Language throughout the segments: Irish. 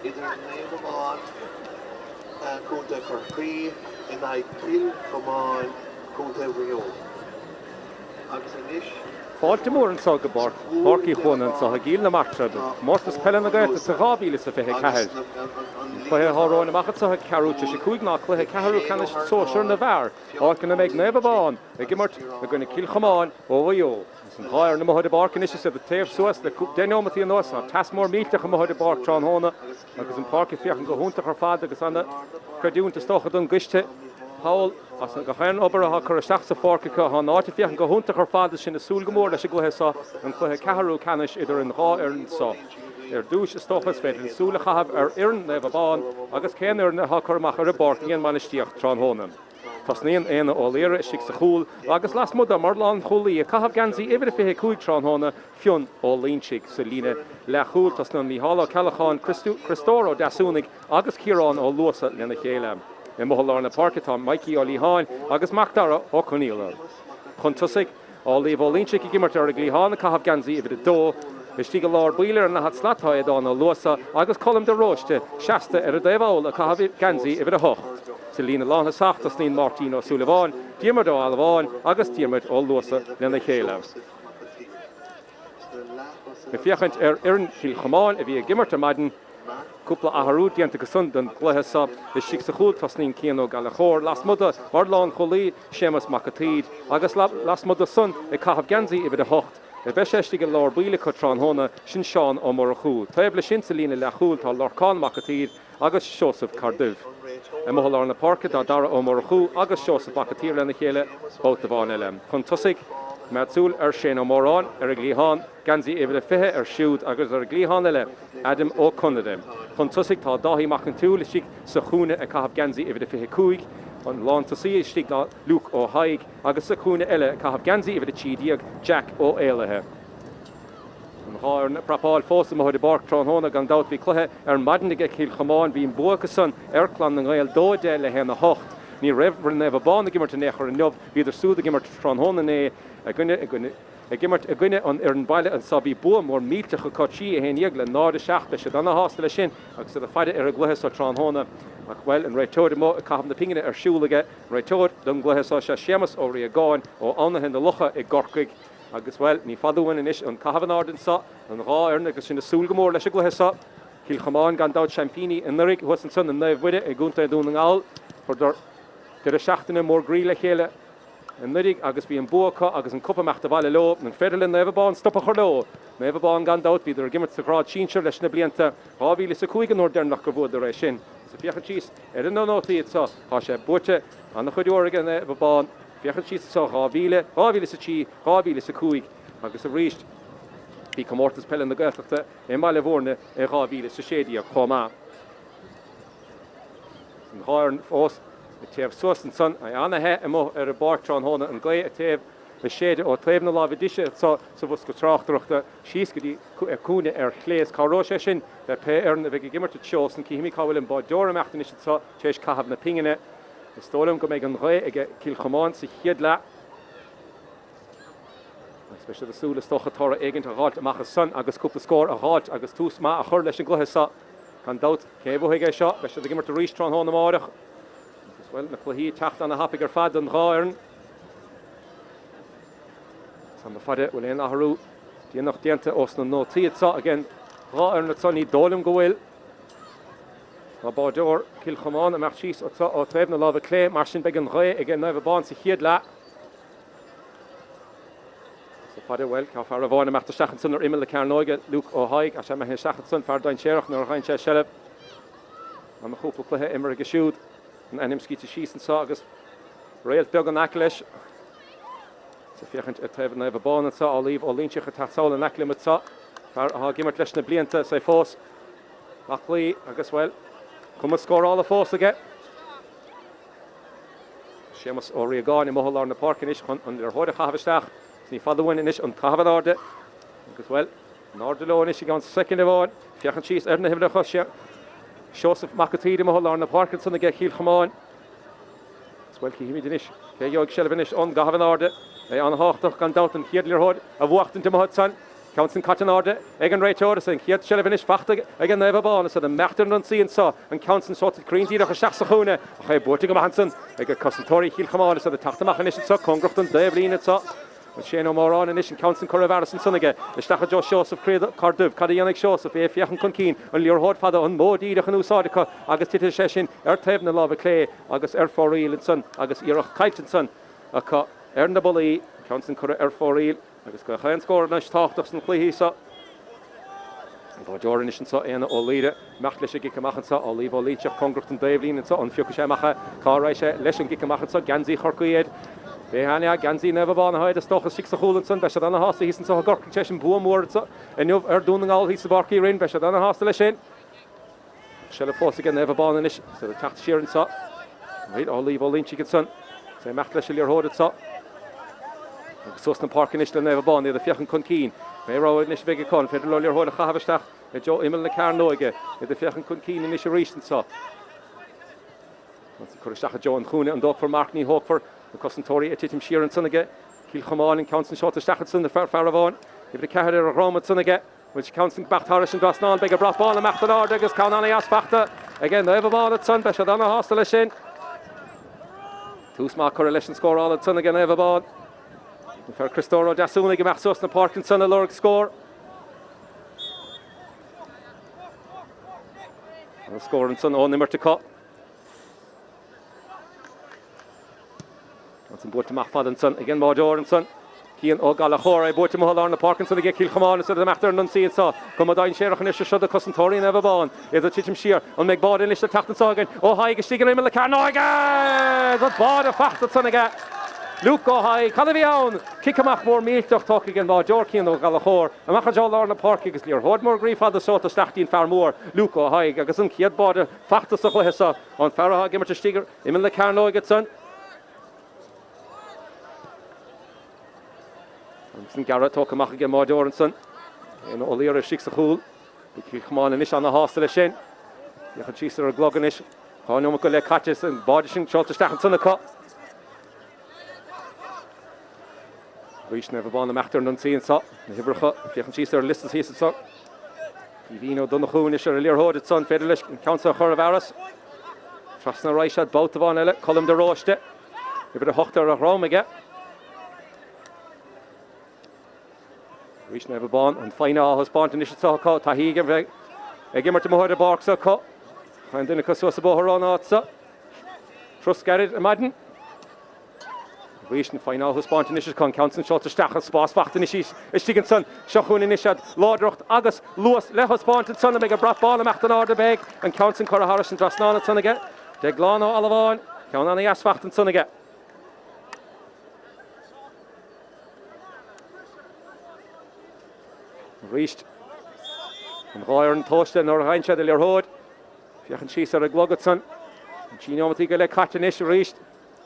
idir Naomh Abán cúnta Corcaigh in Cill Chomáin cúnta Rio. Agus inis Fáilte mór an sog bar, Páirc Chuana sa Gíl na Martra, Comórtas Peile na Gaeltachta sa Ghabíle sa fithe cahir. Cluiche háráin amachad sa Ceathrú sé cúig ná cluiche Ceathrú canis Sóisir na bhar, ácin na méid Naomh Abán, a gimmart a gona Cill Chomáin ó bhío. Is an ghair na mothad a barc inis sa taobh suas le dénomatí an nos, a tasmór mílteach a mothad a barc trán hóna, agus an Páirc fiach an go húntaach ar fad agus anna creidúnta stocha don guiste. Hawl as an gahan ober a chur seach sa fórcacha há náte fiach an go húntaach ar fad sin na súl gomór leis gluthe sa an cluiche Ceathrú canis idir an gá ar an sa. Dúis stochas féidir an súla chahabh ar iarn Naomh Abán agus céan ar na churmach ar a barc íon manistíocht trán hóna. Tas níon éana ó léire is sa chúl agus las mud mar lán cholaí a cahabh gansaí ibre fithe cúig trán hóna fion ó línsig sa líne le chúl tas na Míhála Ceallachán Christóro dasúnig agus Ciarán ó luasa lena chéile. I mohol na Páirc Mikey ó Líháin agus Martra ó Coníla. Chun tusig ó líomh ó línsig I gimmart ar a glíháin a cahabh gansaí ibre dó is tí go lár builir an na hat slatáid á luasa agus colm de roiste seasta ar a déhil a cahabh gansaí ibre a hocht. Sa lína lána saachtas níon Martin ó Súlaháin, díomart ó Alháin agus díomart ó luasa lena chéile. Na fiachant ar iarn Cill Chomáin a bhí a gimmart a maidin cúpla athrú dianta go sund an gluthe sa is sa chúl tas níon cían ó galachóir las muda mar lán cholaí Tomás Mac agus las muda sun I cahabh gansaí ibre a hocht. I bheith séiste go lár buile chu trán hóna sin seán ó mar a chúl. Tá le sin sa lína le chúl tá Lorcán Mac agus Seosamh Cardiff. I mohol ar na Páirc dá dara ó mar a chúl agus Seosamh Mac lena chéile bót a bháin eile. Chun tusig Meadsúl ar sin ó mórán ar a glíháin gansaí ibre fithe ar siúd agus ar a glíháin eile Adam ó Conadam. Chun tusig tá dáhí mach an túl is sa chúna a cahabh gansaí ibre fithe cúig an lán tusaí is ná Luke ó Haig agus sa chúna eile cahabh gansaí ibre tídiag Jack ó éilethe. An ghair na prapáil fósa mo de barc trán hóna gan dát bhí cluthe ar maidinige Cill Chomáin bhí an buachas san airclan na Gael dóide le héna hocht. Ní raibh Naomh Abán a gimmart a nechar an neamh idir súd a gimmart trán hóna né a gimmart a gine an ar an baile an sa bhí bua mór mílteach a cotí a héanaag le náda seachta se dana hásta le sin agus a faide ar a gluthe sa trán hóna ach bhfuil an réitóir mó a cahabh na pingine ar siúlaige réitóir don gluthe sa se séamas ó rí a gáin ó anna na lucha I gorcaig agus bhfuil ní fadúhain inis an cahabh ardan sa an rá arna agus sin na súl gomór leis a gluthe sa Cill Chomáin gan dát champíní in nurig was an son an Naomh buide a gúnta a dún an áil for der a seachtainna mór grí le chéile an nurig agus bhí an buacha agus an cuppamecht a bhaile lo an feidirlinn Naomh Abán stoppa chur lo. Naomh Abán gan dát bhí ar gimmart sa grád sínsir leis na blianta ábhíle sa cúig an ordernach go bhd a sin. Sa fiachar tíos ar an nótaí sa tá sé buirte an na chuideoirige Naomh Abán fiachar tíos sa ábhíle sa tí ábhíle sa cúig agus a ríist bhí Comórtas Peile na Gaeltachta maiile bhórna ábhíle sa sédí a chomá. An ghair fós taobh suas an son a anathe mo ar a barc trán hóna an gléi a taobh le séide ó taobh na lábhadíise sa bhus go tráchtareachta síos go dtí cúna ar chléas cháró sé sin le pe ar na bheith gimmart a teos an cíhimí cábhfuil an báideoir amachtain is sa tééis cahabh na pingine is tólam go méid an gléi ag Cill Chomáin sa chiad le speisial a súla stocha tóra éigeint a gháilt amachchas son agus cúpla scór a gháilt agus tús má a chur leis an gluthe sa gan dát céimhhuiige seo leis a gimmart a ríos trán hóna márach. Well, na chluí techt an na hapig ar fad an ghairn. Sa na fade bhfuil éon athrú díanach dianta os na nótaí sa again ghairn na sonní dólam go bhfuil. Tá báideoir Cill Chomáin a meach síos ó taobh na lábha clé mar sin beag an ghae ag Naomh Abán sa chiad le. Sa fade bhfuil cá fear a bháin a meachta seachan san ar imime le cearnóige Luke ó Haig a sé me seachan san fear dain séireach nar chain sé selleh. Am a chúpla cluthe imar a gisiúd. An enim skite sísan sa agus réalt beag an acleis sa fiachant a taobh Naomh Abán sa á líomh ó líonseach a tSaoir an aclimid sa fear a gimmart leis na blianta sa fós aclaí agus bhfuil cum a scórála fós aige sémas ó rí a gáin I mohol ar na Páirc inis chun an ar thuide chahabhaisteach ní fadúhain inis an tahabh arde agus bhfuil an ardaló inis I gan second bháin fiachant síos ar na himle chu Seosamh Mac mohol ar na Páirc sanna ag Cill Chomáin. Sfuil cíhimí dinis cé dheag sellh inis an gahabh arde é an háchtach gan dát an chiadlir hóid a bhuachtain timid san Council Catanarde, Egan Rachel, and Kiat Shelvinish Fachta, again Naomh Abán, so the Martra on Sea and saw, and Council shot at Green Deer of Shachsachuna, High Boating of Hanson, Ega Cossentori, Cill Chomáin, so the Tráchtaire saw, Congrafton, Devlin, and saw. Shane O'Moran and Ish and Council Coravaris and Sunniga, the Stacha Josh Joseph Cardiff, Cadianic Joseph, Fiachan Conkin, and Lear Hod Father on Modi, the Hanu Sadica, August Tita Session, Ertebna Lava Clay, August Erforil and Son, August Irach Kite and Son, Aka Ernaboli, Council Erforil, August Gahan Score, Nash Tochters and Clayhisa. Joran is so Anna Olida, Machlisha Gikamachansa, Olive Olicha, Congrafton Davlin and so on Fukushamacha, Karaisha, Leshan Gikamachansa, Ganzi Horkuyed. Behania Ganzi Naomh Abán haid stoch a six hole and son besha dana hasta he's so gork session boom word so and you've doing all he's barky rain besha dana hasta leshin shall force again Naomh Abán and so the Tráchtaire and so right all leave all in chicken son say Machlish your hold it so Sóisir Páirc and the Naomh Abán the Fiachan Conkin may row in Vega Con Federal your hold a Chavastach the Joe Emil the Carnoige the Fiachan Conkin in the recent so what's the Corishach Joe and Chuana and dog for Mark Ní Hawk for the Cossentori at Titim Sheeran Sunniga, Cill Chomáin and Council Shot the Stachitson, the Faravon, if the Cahir or Rome at Sunniga, which Council Bachtarish and Drasnan, bigger brought ball and Machtanar, Degas Kaunani Asfachta, again the Naomh Abán at Sun, Beshadana Hostel Shin. Two small correlation score all at Sun again, Naomh Abán. For Christoro Jasuniga, Machsóisir Páirc and Sun, a Lurg score. The score and Sun, all number to cut. That's in Boating Machfad and Son, again Maudor and Son. Kian O'Galachor, Boating Mahal on the Parkinson, again Cill Chomáin, so the Martra and Sea and saw. Come on, Sherach and Isha, the Cossentori and Naomh Abán. Is a Titim Shear, on McBod and Isha Tachtaire again. Oh, hi, Gestigan in the Carnoige! The Bod of Fachta Son again. Luke O'Hai, Canavion, Kickamach more Miltoch talk again, Maudor Kian O'Galachor, and Machajol on the Park, is Lear Hodmore Grief had the sort of Stachtin Farmore, Luke O'Hai, Gagasun Kiad Bod, Fachta Sohesa, on Farah, Gimmer to Stiger, in the Carnoige Son. Garrett talk amach again Maudor and Son. In O'Leary Shixachul. Cill Chomáin and Ish on the hostel Shin. Yachan Chisar Gloganish. Hanomacole catches and Bodishing Shot to Stachan Sunaka. Reach Naomh Abán the Martra and Sea and so. Hibracha. Yachan Chisar listens his and so. Ivino Dunachunish or Lear Hoded Son Federalish and Council Coravaris. Trasna Raishad both of on Ella. Column de Rochte. Ibra Hochter of Rome again. Reach Naomh Abán and final Spórt and Isha Saka Tahig Gimmer to Mohada Bark Saka and then a Cossosa Boharon Atsa Trust Garrett Madden Reach and final Spórt and Isha Con Council Shot to Stachel Spás Facht and Ishis Ishtigenson Shachun and Ishad Lordrocht Agus Lewis Leho Spórt and Son and make a brat ball and Machtanar the Beg and Council Coravaris and Drasnan and Son again Deglano Alavon Count Asfacht and Son again. Reached and Royer and Toshten or Heincha de Lear Hod. Fiachan Chisar a Glogotson. Gino Matigale Catanish reached.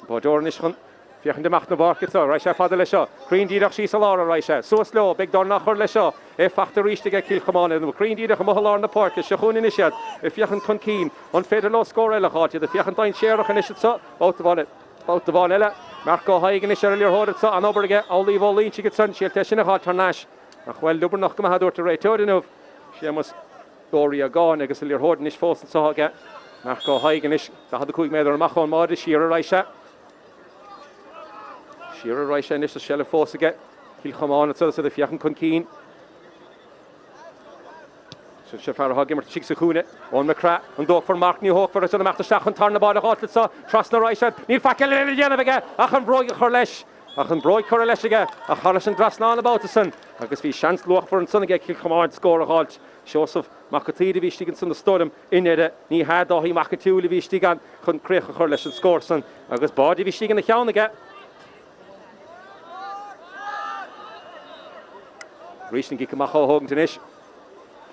Bodornishon. Fiachan de Machna Barketso. Raisha Fadalesha. Green Didach Shisalara Raisha. So slow. Big Dornacher Lesha. If after reached to get Cill Chomáin and Green Didach Mohalar in the Park. Shachun in Ishad. If Fiachan Conkin. On Federal score Elachati. The Fiachan Dine Sherach and Ishad. Out of on it. Out of on Ella. Marco Hagen is earlier Hod. So an over again. Olive Olin. She gets on. She'll test in a hot Tarnash. Well, Luber noch gemacht dort der Retordenov. Schemas Doria gone agus Lear Hod nicht fossen so again. Marco Hagen is da hat kuig mehr mach on Mad Shearer Raisha. Shearer Raisha nicht das Schelle fosse again. Cill Chomáin so the Fiachan Conkin. So Shafar Hagimmer Chixakune on Macra and dog for Mark Ní Hawk for us on the Martra Stachan turn the ball hot so trust the Raisha. Ní fakel again again. Achan Broig Corlesh. Achan Broig Corlesh again. A Harrison Drasnan about the son. Agus vi chance loch for an son again Cill Chomáin score a halt. Joseph Macatidi wichtigen son the storm in it. Ní had do he Macatuli wichtigan kon krech a Corlesh and score son. Agus body wichtigen the chaun again. Reaching Gikamacho Hogan Tanish.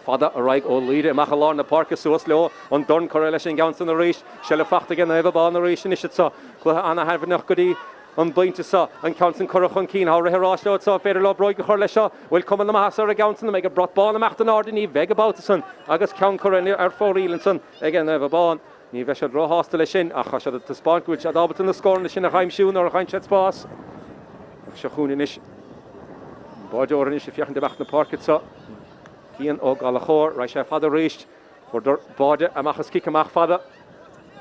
Father a right old leader Machalon the Park is so slow on Dun Correlation Gans on the race. Shall fact again Naomh Abán the race in it so. Anna have enough goody. On blind to saw and Council Corachon Keen, how Raharash saw Federal Broig Corlesha will come on the Mahasar against and make a brought ball and Machtanar and he veg about the son. Agus Count Corren are for real and son again Naomh Abán. Ní bheith ro hostel sin a cha the Spórt which had Alberton the score in the sin a Haim Shun or a Heinch Spas. Shachun in ish. Báideoir is fiachan de bach na parket sa. Cían ó Galachóir, ra sé fada ríist, chuir báide amachchas cic amach fada.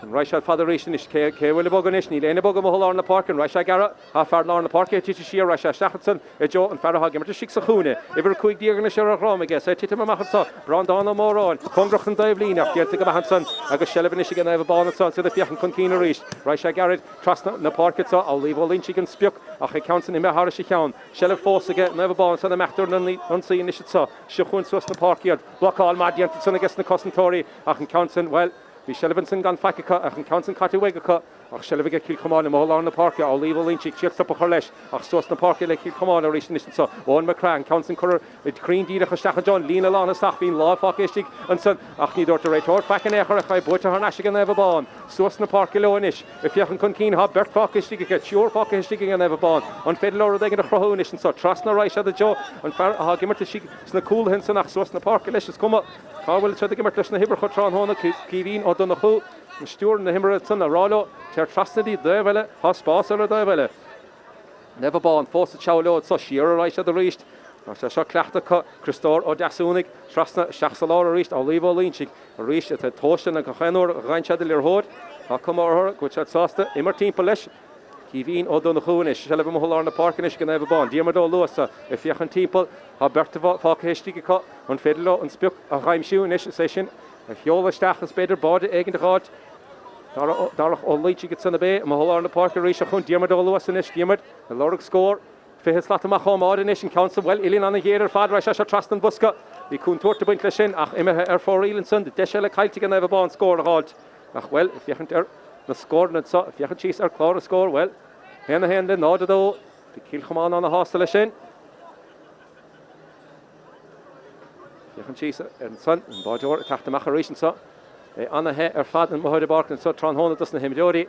Ra sé fada ríist is céhfuil bogan is, ní léana bogan mo na park an ra sé gara, ha fear lá na park tí siar ra sé Stachatson I jo an ferha gimar sig sa chúne. Iver cuig díagna sé a rám ige, sé tita amachchas sa, brandán ó mórán, congrach an daimhlína, geirte go mahansan, agus shelibin is gan bána sa, so the fiachan con cína ríist. Ra sé garad, tras na parket sa, I'll leave all in chicken spiuk, ach I counts in me har sig count. Shelib force again, never bána sa na mechtar an sí in is sa, sichún sus na parkiad, block all madiant son against na Cosentori, ach an counts in well. Bhí Shelibinson gan faicecha ach an counts in Cattiwegacha ach Shelibige Cill Chomáin I mhol na park I'll leave all in chick chips up a chorlesh ach sos na park le Cill Chomáin a rísin is so Owen McCran counts in curr it green díra chastacha John Lína lá na stach bhín lá fakistig an son ach ní dort a rétor facan échar a chai buta har nasig an Naomh Abán sos na park leonis if fiachan con cín ha bert fakistig get sure fakistig an Naomh Abán on fedlor de gan a chrohunish and so trust na raisha the jo on far ha gimmer to sig sna cool hinson ach sos na park leis is come Carwell to the gimmer na hibber chotran hona Kivin or donna chu Stuart na himmer son a ralo ter trustedy devele ha spasser devele Naomh Abán force the chawlo so sheer raisha the reached Sa Cláchtacha Christóir ó Dasúnig trasna seachsalá a ríist á líomh línsigh a ríist a tóistin a gachanúir a ghaintead le hód a cumar go tead sásta imar timp leis Cíhín ó donna chúnis se le bh molar na parcanis gan Naomh Abán díar dó luasa I fiachan timp a berta fácaistíige an féidirló an spiuc a ghaimsiún is sé sin a cheolaisteach is beidir báide éigen de gáid Darach ó líití get sanna bé a molar na parca ríis a chun díar dó luasa is díar a lorach scór Fihis lat amach chomad in council well ilin an a héidir fad ra se trastan busca Bhí cún tuairta buint le sin ach imethe fór ílanson de deise le cailte gan Naomh Abán scór a gáilt ach well fiachant na scór na fiachant tíos clár a scór well hena hen le náda dó Bhí Cill Chomáin an a hásta le sin fiachant tíos an son an Báideoir teachta mach a rísin sa anna he fad an mohaide barcan so tran hóna dus na himdeorí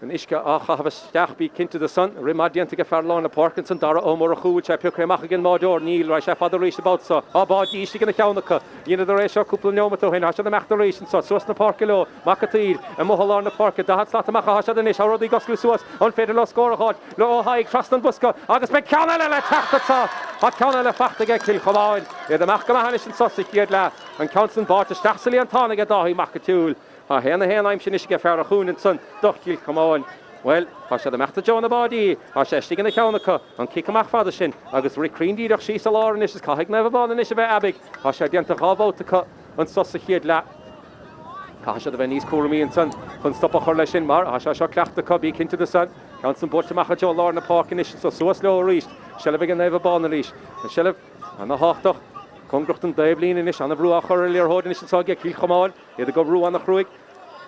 An isca a chahafas steach bí cinnte the sun, rimadiant go fear lá na Parkinson dara ómór a chuúil sé peocréach agin Báideoir níl ra sé fada ríist about sa. A báid íiste gan na cheannacha, díana de rééis seo cúpla neomató hin se na mechta rísin sa, suas na parca leo, macatír, a mohalá na parca, da hat slata macha hasad inis, harodí gosglu suas, an féidir lo scóraáid, le ó haig trastan busca, agus be ceanna le teachta a ceanna le fachta ge Cill Chomáin, iad amach go mahanis an sosig iad le, an council báta stachsalí an tána ge dáhí macatúil. Ha hena aim sin is ge fear a chuún an son doch Cill Chomáin. Well, ha sé de mechta John a body, ha sé stig in a cheannacha, an cic amach fada sin, agus ricríndíach sí sa lárin is caithig Naomh Abán is a bheith abig, ha sé dianta gábhátacha an sosa chiad le. Ha sé de bheith níos cuaramíon son, chun stoppa chur lei sin mar, ha sé seo Cláchtacha bí cinnte de son, gan san bort amach a Jo láir na parkin is so suas leo a ríist, shelib an Naomh Abán a ríist, an shelib an a háchtach, Congracht an daimhlín is an a bhrú a chur a léir hód in is an ságe Cill Chomáin, iad a go bhrú an a chruig,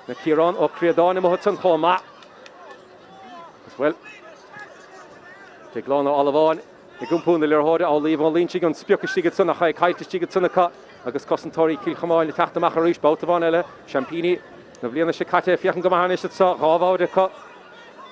na Ciarán ó Creadáin i mohad san chomá. Well, te glán ó Alabháin, i gúmpún a léir hód á líomh an línsig an spiocastígad san a chaid caiitistígad san a ca, agus Cosentóirí Cill Chomáin le teachtamach a ríist bátabháin eile, Champíní, na bbliana sé caite fiachan go maithana is sa gábháide ca.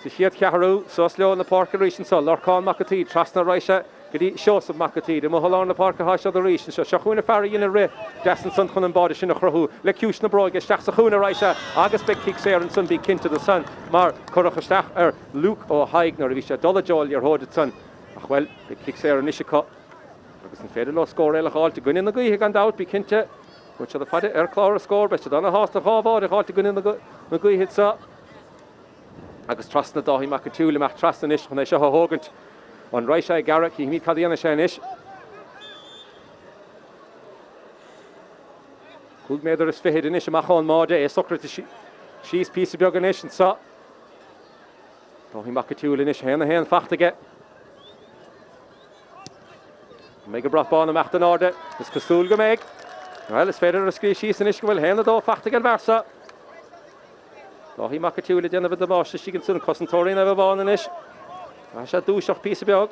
Sa chiad Ceathrú, sos leo na parca rísin sa, Lorcán Macatí, trasna raise, Gedi Joseph Macatí, de mohalán na parca hasha the rísin sa, seachúna fearra in a ri, desan san chun an báide sin a chruthú, le ciús na bróige, steach sa chúna raise, agus be cic séir san bí cinnte the sun, mar curach a steach Luke ó haignar a bhí sé dola jóil ar hóid san, ach well, be cic séir an isicha, agus an féidir lo scór eile cháilte gunin na gaithe gan dát bí cinnte, which are the fada clár a scór, be se dana hásta chábháid a cháilte gunin na gaithe sa, agus trasna dáhí macatúla meach trasna ish chun é seo hógant, an raise garach hí mí cadíana sé ish. Cúg méidir is fihéad inis amach an máide é socrata síos písa beag an ish an sa. Dáhí macatúla inis héna héan fachtaige. Méid go brath bán amach an áde, is cosúil go méid. Well, is féidir a scrí síos an ish go bhfuil héna dó fachtaige an versa. Dáhí macatúla déanamh de máiste sígan sun Cosentóirí Naomh Abán an ish. A sé dúiseach písa beag.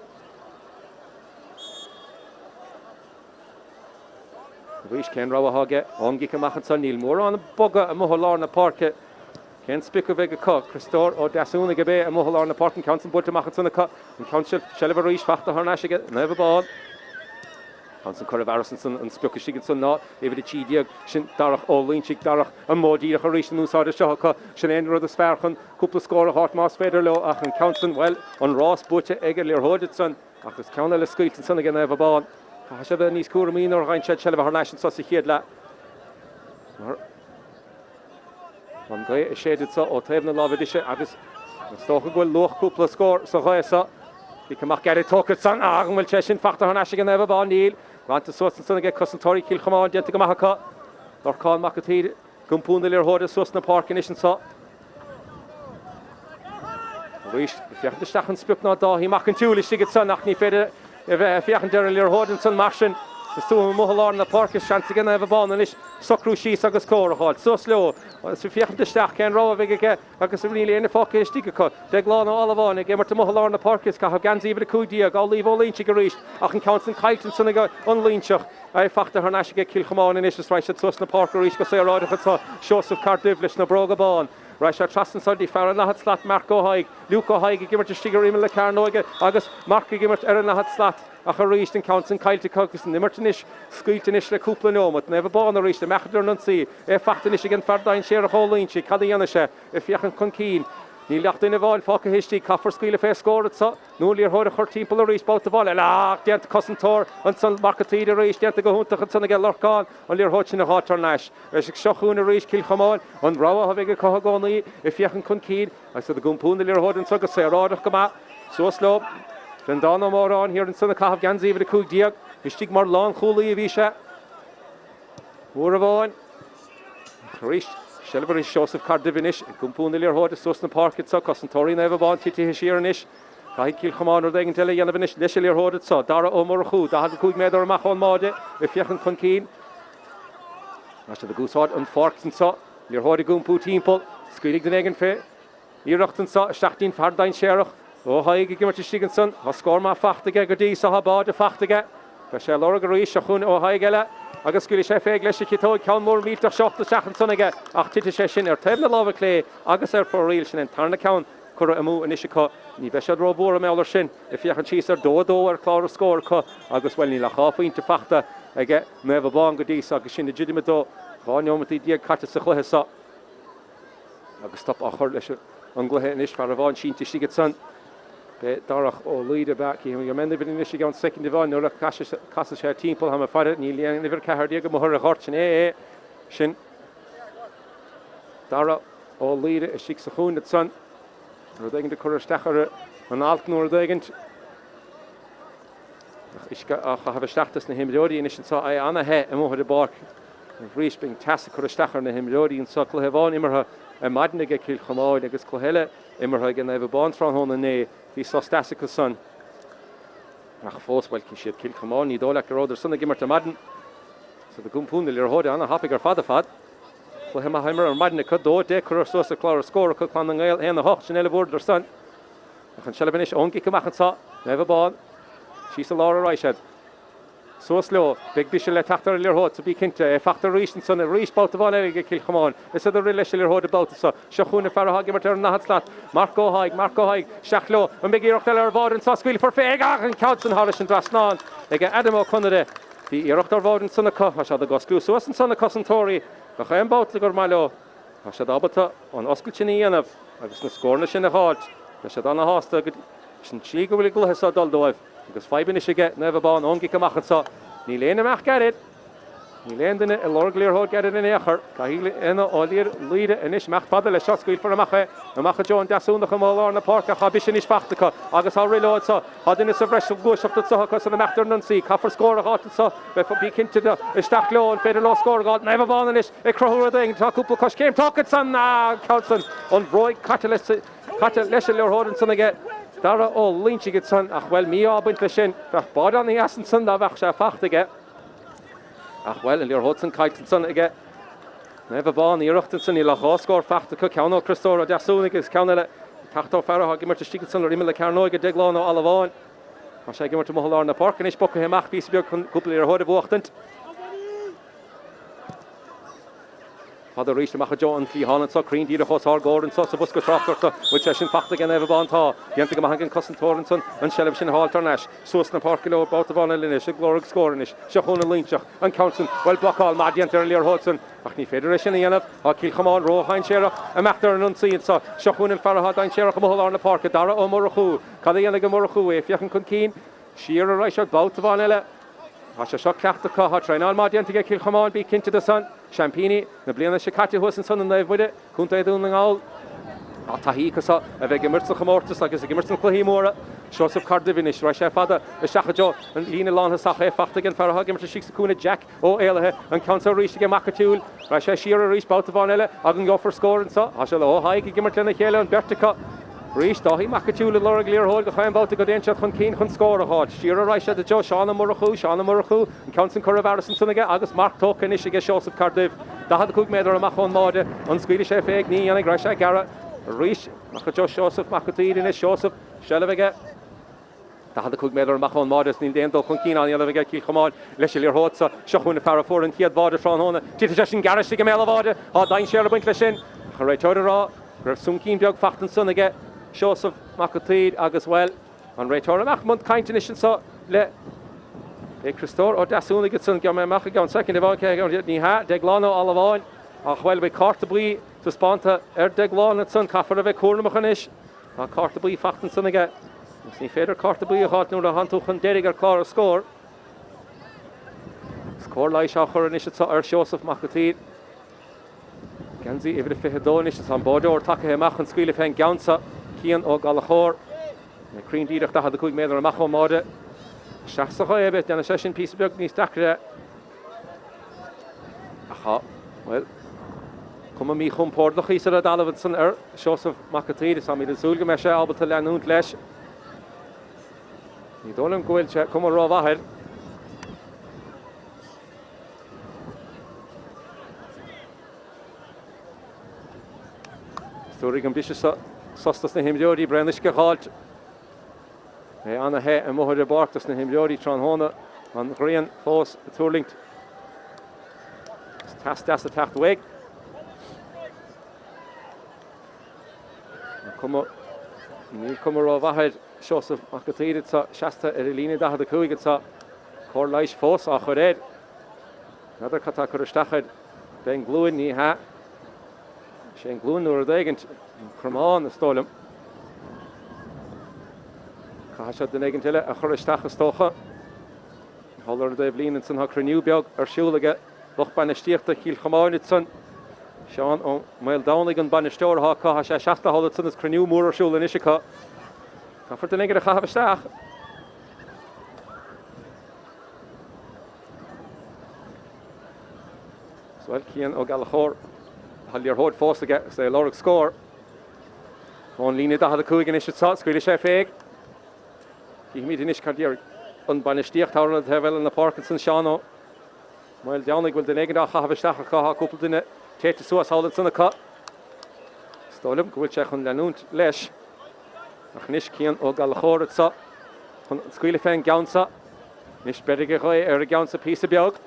Bhuiis cén rá a haige, angic amach an san níl mór an boga a mohalár na parca. Cén spic a bheith a ca, Christóir ó Dasúna go bé a mohalár na parca, an council bort amach an sanna ca, an council shelibh a ríis fachta thar naisige, Naomh Abán. Hansen Corvarsson and Spooky Shigenson not, David Chidia, Shin Darach, Olin Chick Darach, and Modi, a Horation Usada Shaka, Shannon Rod the Sparkon, couple score of Hot Moss Federlo, Achan Counson, well, on Ross Butcher, Egger Hodgetson, Achas Counter Squeak and Son again, Eva Bond, Hashaba Nis Kuramin or Reinched Shelva Nation Saucy Hiedla. One guy shaded so, or Tevna Lava Disha, Avis, Stoker go low, couple score, so Hoysa. We can make it talk at San Arm will Cheshin Factor Hanash again ever born Neil. Want to source and son get Cossentori Cill Chomáin, Jet to Gamaka. Or call Macatid, Gumpundelir Hoda, Susna Park and Ishin saw. Wish if you have the Stachan Spook not da, he Mac and Julie, she gets son, Achni Feder, if you have Derrilir Hoda and Son Mashin. The two Mohalar in the park is chance again ever born and Ish, Socru She Sagas Core Hall, so slow. So if you have the Stach can row a big I guess really in the fuck is Sticka, Deglano Olavon, again to Mohalar in the park is Kahagans even a Kudia, I'll leave all Lynch reached. I can count and kite and Soniga on Lynchach. I factor her Nash get Cill Chomáin and Ish right at Susna Park or Ish Gosay Rod if it's a shows of Cardivish, no Broga Bon. Rasha Trust and Sunday Farron Lahat Slat, Marco Haig, Luca Haig, give her to Stiger in the Carnoga, August, Marco give her to Erin Lahat Slat. Ach reached and counts and Kyle to Caucus and Nimmertonish, Squeetinish, the Kupla Nomot, never born or reached the Machdor Nunsi, a Factinish again Fardine share a whole inch, Kadianisha, if Yakan Conceen, Neil Lachtin of all, Faka Hishti, Coffer Squeal of a score at so, Newly Hoda Hortin Pull reached both the ball, ah, Dent Cossentor, and Son Marketida reached, Dent to go home to Son again Lorcan, on your Hotch in the Hot Nash, as Shochuna reached Cill Chomáin, on Rawa having a Kohagoni, if Yakan Conceen, I said the Gumpun, the Lear Hod and Sugar say a rod of Gama, so slow. Then Donna more on here in Sunaka Ganzi with the Cook Diag. He stick more long, Holy Visha. Uravon. Rish, Shelver is Joseph Cardivinish, Gumpunil Hod, Sustan Park, it's so Cossentori never born Titi Hishiranish. I Cill Chomáin or they can tell you Yanavinish, Leshilir Hod, it's so Dara Omorhu, the Had Cook Meder Machon Mode, if Yakan Conceen. After the Goose Hod and Forks and so, your Hodi Gumpu Teample, Squealing the Negan Fair. Irachtan saw Shachtin Fardine Sherach. Oh, hi, give me to Shigenson. I score my Fachtige, Gadi, so how about the Fachtige? Rachel Orgari, Shachun, oh, hi, Gala. I guess Gilly Chef Egg, Leshikito, Calmore, meet the shot, the Shachanson again. Ach, Titishin, or Tevna Lava Clay, Agasser for real, Shin, and Tarnacown, Kura Amu, and Ishiko, Nibesha Robor, Meller Shin, if you can cheese or Dodo or Clara score, August well, Nila half into Fachta, I get Neva Bong, Gadi, Sagashin, legitimate, Vanyomati, dear Katasahesa. August stop Achor, Lesher, Unglehe, and Ishfaravan, Shin, Tishigetson. Darach o leader back here. Your men living in Michigan second division. No, like Castle share team. Pull hammer fight it. Neil Young never carried you. Mohor a horch and Shin. Darach o leader. A six a that son. We're taking the courage stacher. An alt nor degent. Ich have a stachtas na him Jody and saw I Anna he and mohor the bark. Reach being task courage stacher na him Jody and circle have on immer a madden get Cill Chomáin. I guess Clohele immer again have a bond from home and nay. He saw Stasica's son. Ach, false, well, she had Cill Chomáin, he don't like the road, their son, they give her to Madden. So the Gumpun, the Lear Hoda, Anna, happy her father fad. So him, or Madden, a cut, though, de, Curra, Sosa, Clara, score, a cook on the nail, and the Hoch, Chanel, board, their son. Ach, and Shelvinish, Onki, come back and saw, never born. She's a Laura Reichad. So slow, big Bishop let Tráchtaire Lear Hoda to be Kinte, a factor reached and son, a reached bout of all, get Cill Chomáin. They said the relation Lear Hoda about so, Shachuna Farah, give her to Nahat Slat, Marco Haig, Shachlo, and Big Irachtel Vod and Sosquil for Fega, and Couts and Harish and Drasnan. They get Adam O'Connor, the Irachtel Vod and Sonaka, I shall the Gosclu, so wasn't Sonaka Centauri, the Chaim Bout, the Gormalo, I shall Abata on Osculchinianov, I was in the scornish in the heart, I shall on a hosta, Chigo will go his Daldov, because 5 minutes get never born, Ongi Kamach and saw. Neil Mach get it. Neil in it, a Lorglear Hod get it in Echer. Kahil in a Olir, leader, and Ish Mach Father, a shot squeal for a Mache, a Macha John Dasun, the Kamal on the park, a Habishinish Fachtica, August I'll reload so, Hadinus of Resh of Bush of the Sohakos and the Machter Nunsi, Coffer score a hot and so, but for being into the Stachlo and Feder Law score, got never born in Ish, a Crow thing, Takupo Kosh came, Talketson, Council, on Roy Catalyst, Lesher Hod and son again. Dara o Lynch gets son, ach well, me all bint Shin, ach bod on the ass and son, that Vach Facht again. Ach well, and your Hudson Kite and son again. Never born the Ruchtenson, he'll have score Facht the cook, Couno Christora, Jasunik is Counter, Tachto Farah, give her to Stickelson or Rimmel Carnoga, Deglano, Olavon. I shall give her to Mohalar in the park, and Ish Book him, Ach, Piece of couple of your Hood of Wachtent. Father Reach the Machajo and Clee Holland, so Green Deer, Hos Hargor, and Sosa Busca Tráchtaire, which I should fact again ever bond ha, Yantic Mahagan Custom Torrenson, and Shelvishin Halternash, Susna Parkilo, about the Vonalinish, a Gloric Scornish, Shahona Lynchach, and Counson, well block all Madiant earlier Hudson, Achni Federation Yanov, Kill Chomáin, Rohain Sherach, a Machter and Unseen, so Shahun and Farahad and Sherach Mohol on the Park, Dara Omorohu, Kadayan Gamorohu, if Yakan Kunkeen, Shearer Risha, bout the Vanilla. Hasha shot Tráchtaire ha train all Madian to get Cill Chomáin be into the sun Champini na bliana Shikati was and son and live with it Kunta doing all Tahi Kasa a veg immerse Comórtas like a immerse Cluiche shots of Cardivinish Russia father the Shachajo and Lina Lon has Sache fact again for a hug to Shiksa Kuna Jack O Elahe and Council reach to get Macatul Russia Shearer reach bout the Vanilla I can go for score and so Hasha oh high Gimmerton Hela and Bertica Reach Dahi Macatula Laura Glear Hole, the High about to go down Chat Keen can score a hot. Shearer Risha the Joe Shauna Murachu, and Council Curavaris and Sunaga, August Mark Token Ishiga shows of Cardiff. The had the cook made or a Machon Mode, on Swedish FA, Knee and a Grasha Gara, Reach, Macajo shows of Macatid in a shows of Shelaviga. The had the cook made or a Machon Mode, Neil Dendo Kunkeen on the other Cill Chomáin, Leshilir Hotsa, Shahun Parafor and Kiad Vada from Hona, Titashin Garish to Gamela Vada, or Dine Share Winklishin, Right out of Raw, Sunkin Dog Fachten Sunaga. Shows of Macatid agus well on Raitor Mahmud Kindness so le Christor or Dasuni gets on Gamma Machagon second of all Niha Deglano Alavon well by Cartabri to Sponta Deglon at Sun Kaffer of a Cornamachanish Cartabri Fachten Suniga see Feder Cartabri hot no Hantuch and Derriger Clara score Laishacher and or shows of Macatid Ganzi if the Fehedonish is on board or Takahemach and Squeal of Hang Gaunsa Kian o Galachor, the Green Deer that had the good made or a Macho Mode. Shachsahoy a bit, and a session piece of Bugni Stacker. Aha, well, come on me home port the Hisa Davidson, shows of Macatid, Sammy the Zulgamesha, Albert Lanunt Lesh. You don't go in check, come on, Rob ahead. Story ambitious. Sostas na himjodi Brennishke halt. Anna he and Mohode Bartas na himjodi Tranhona on Green Foss Tourlingt. Das attacked weg. Come over shows of Macatid Shasta Erilini da the Kuigatsa Corliche Foss Achored. Another Katakur Stachid Ben Gluin ni ha. Shane Gluin or Degant. Chomáin the stolum. Kahashad the negantilla a Choristach stocha. Holler the Evelyn and Son Hakra Newbiog or Shuliga. Loch Banestichta Cill Chomáin it's son. Sean on Mile Downligan Banestor Haka Hasha Shasta Hollitson is Crenew Moor or Shul in Ishika. Comfort the negative Havastach. So Kian o Galachor. Hallier Hod Foss to get the Loric score. On Lina da had the Kuigan is shot, Swedish FA. He made an Ishkardier on Banestiach Tower at Hevel and the Parkinson Shano. While Downig will the negative have a Stachaka coupled in it. Take the Suas Hollits on the cut. Stolum, go check on Lanunt Lesh. Achnish o Galachor at Sot. On Squilifang Gaunsa. Nish Berrigaroy, Gaunsa piece of Biog.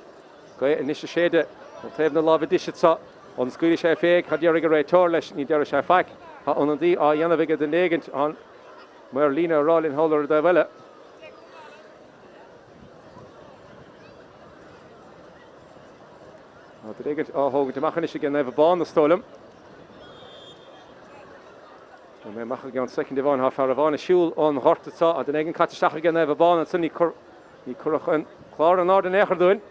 Go and Nish Shade. On Tavna Lava Dish at Sot. On Swedish FA, Hadjerigaray Torlesh, Niderish Fak. On the Yanaviga the Negant on Merlina Rollin Holler de Villa. The Negant Hogan to Machanish again, never born the Stolum. And then Machagon second Devon, half Haravana Shul on Hortza, and the Negant Katashach again, never born, and Sunny Kurachan Clara Northern Echerdoin.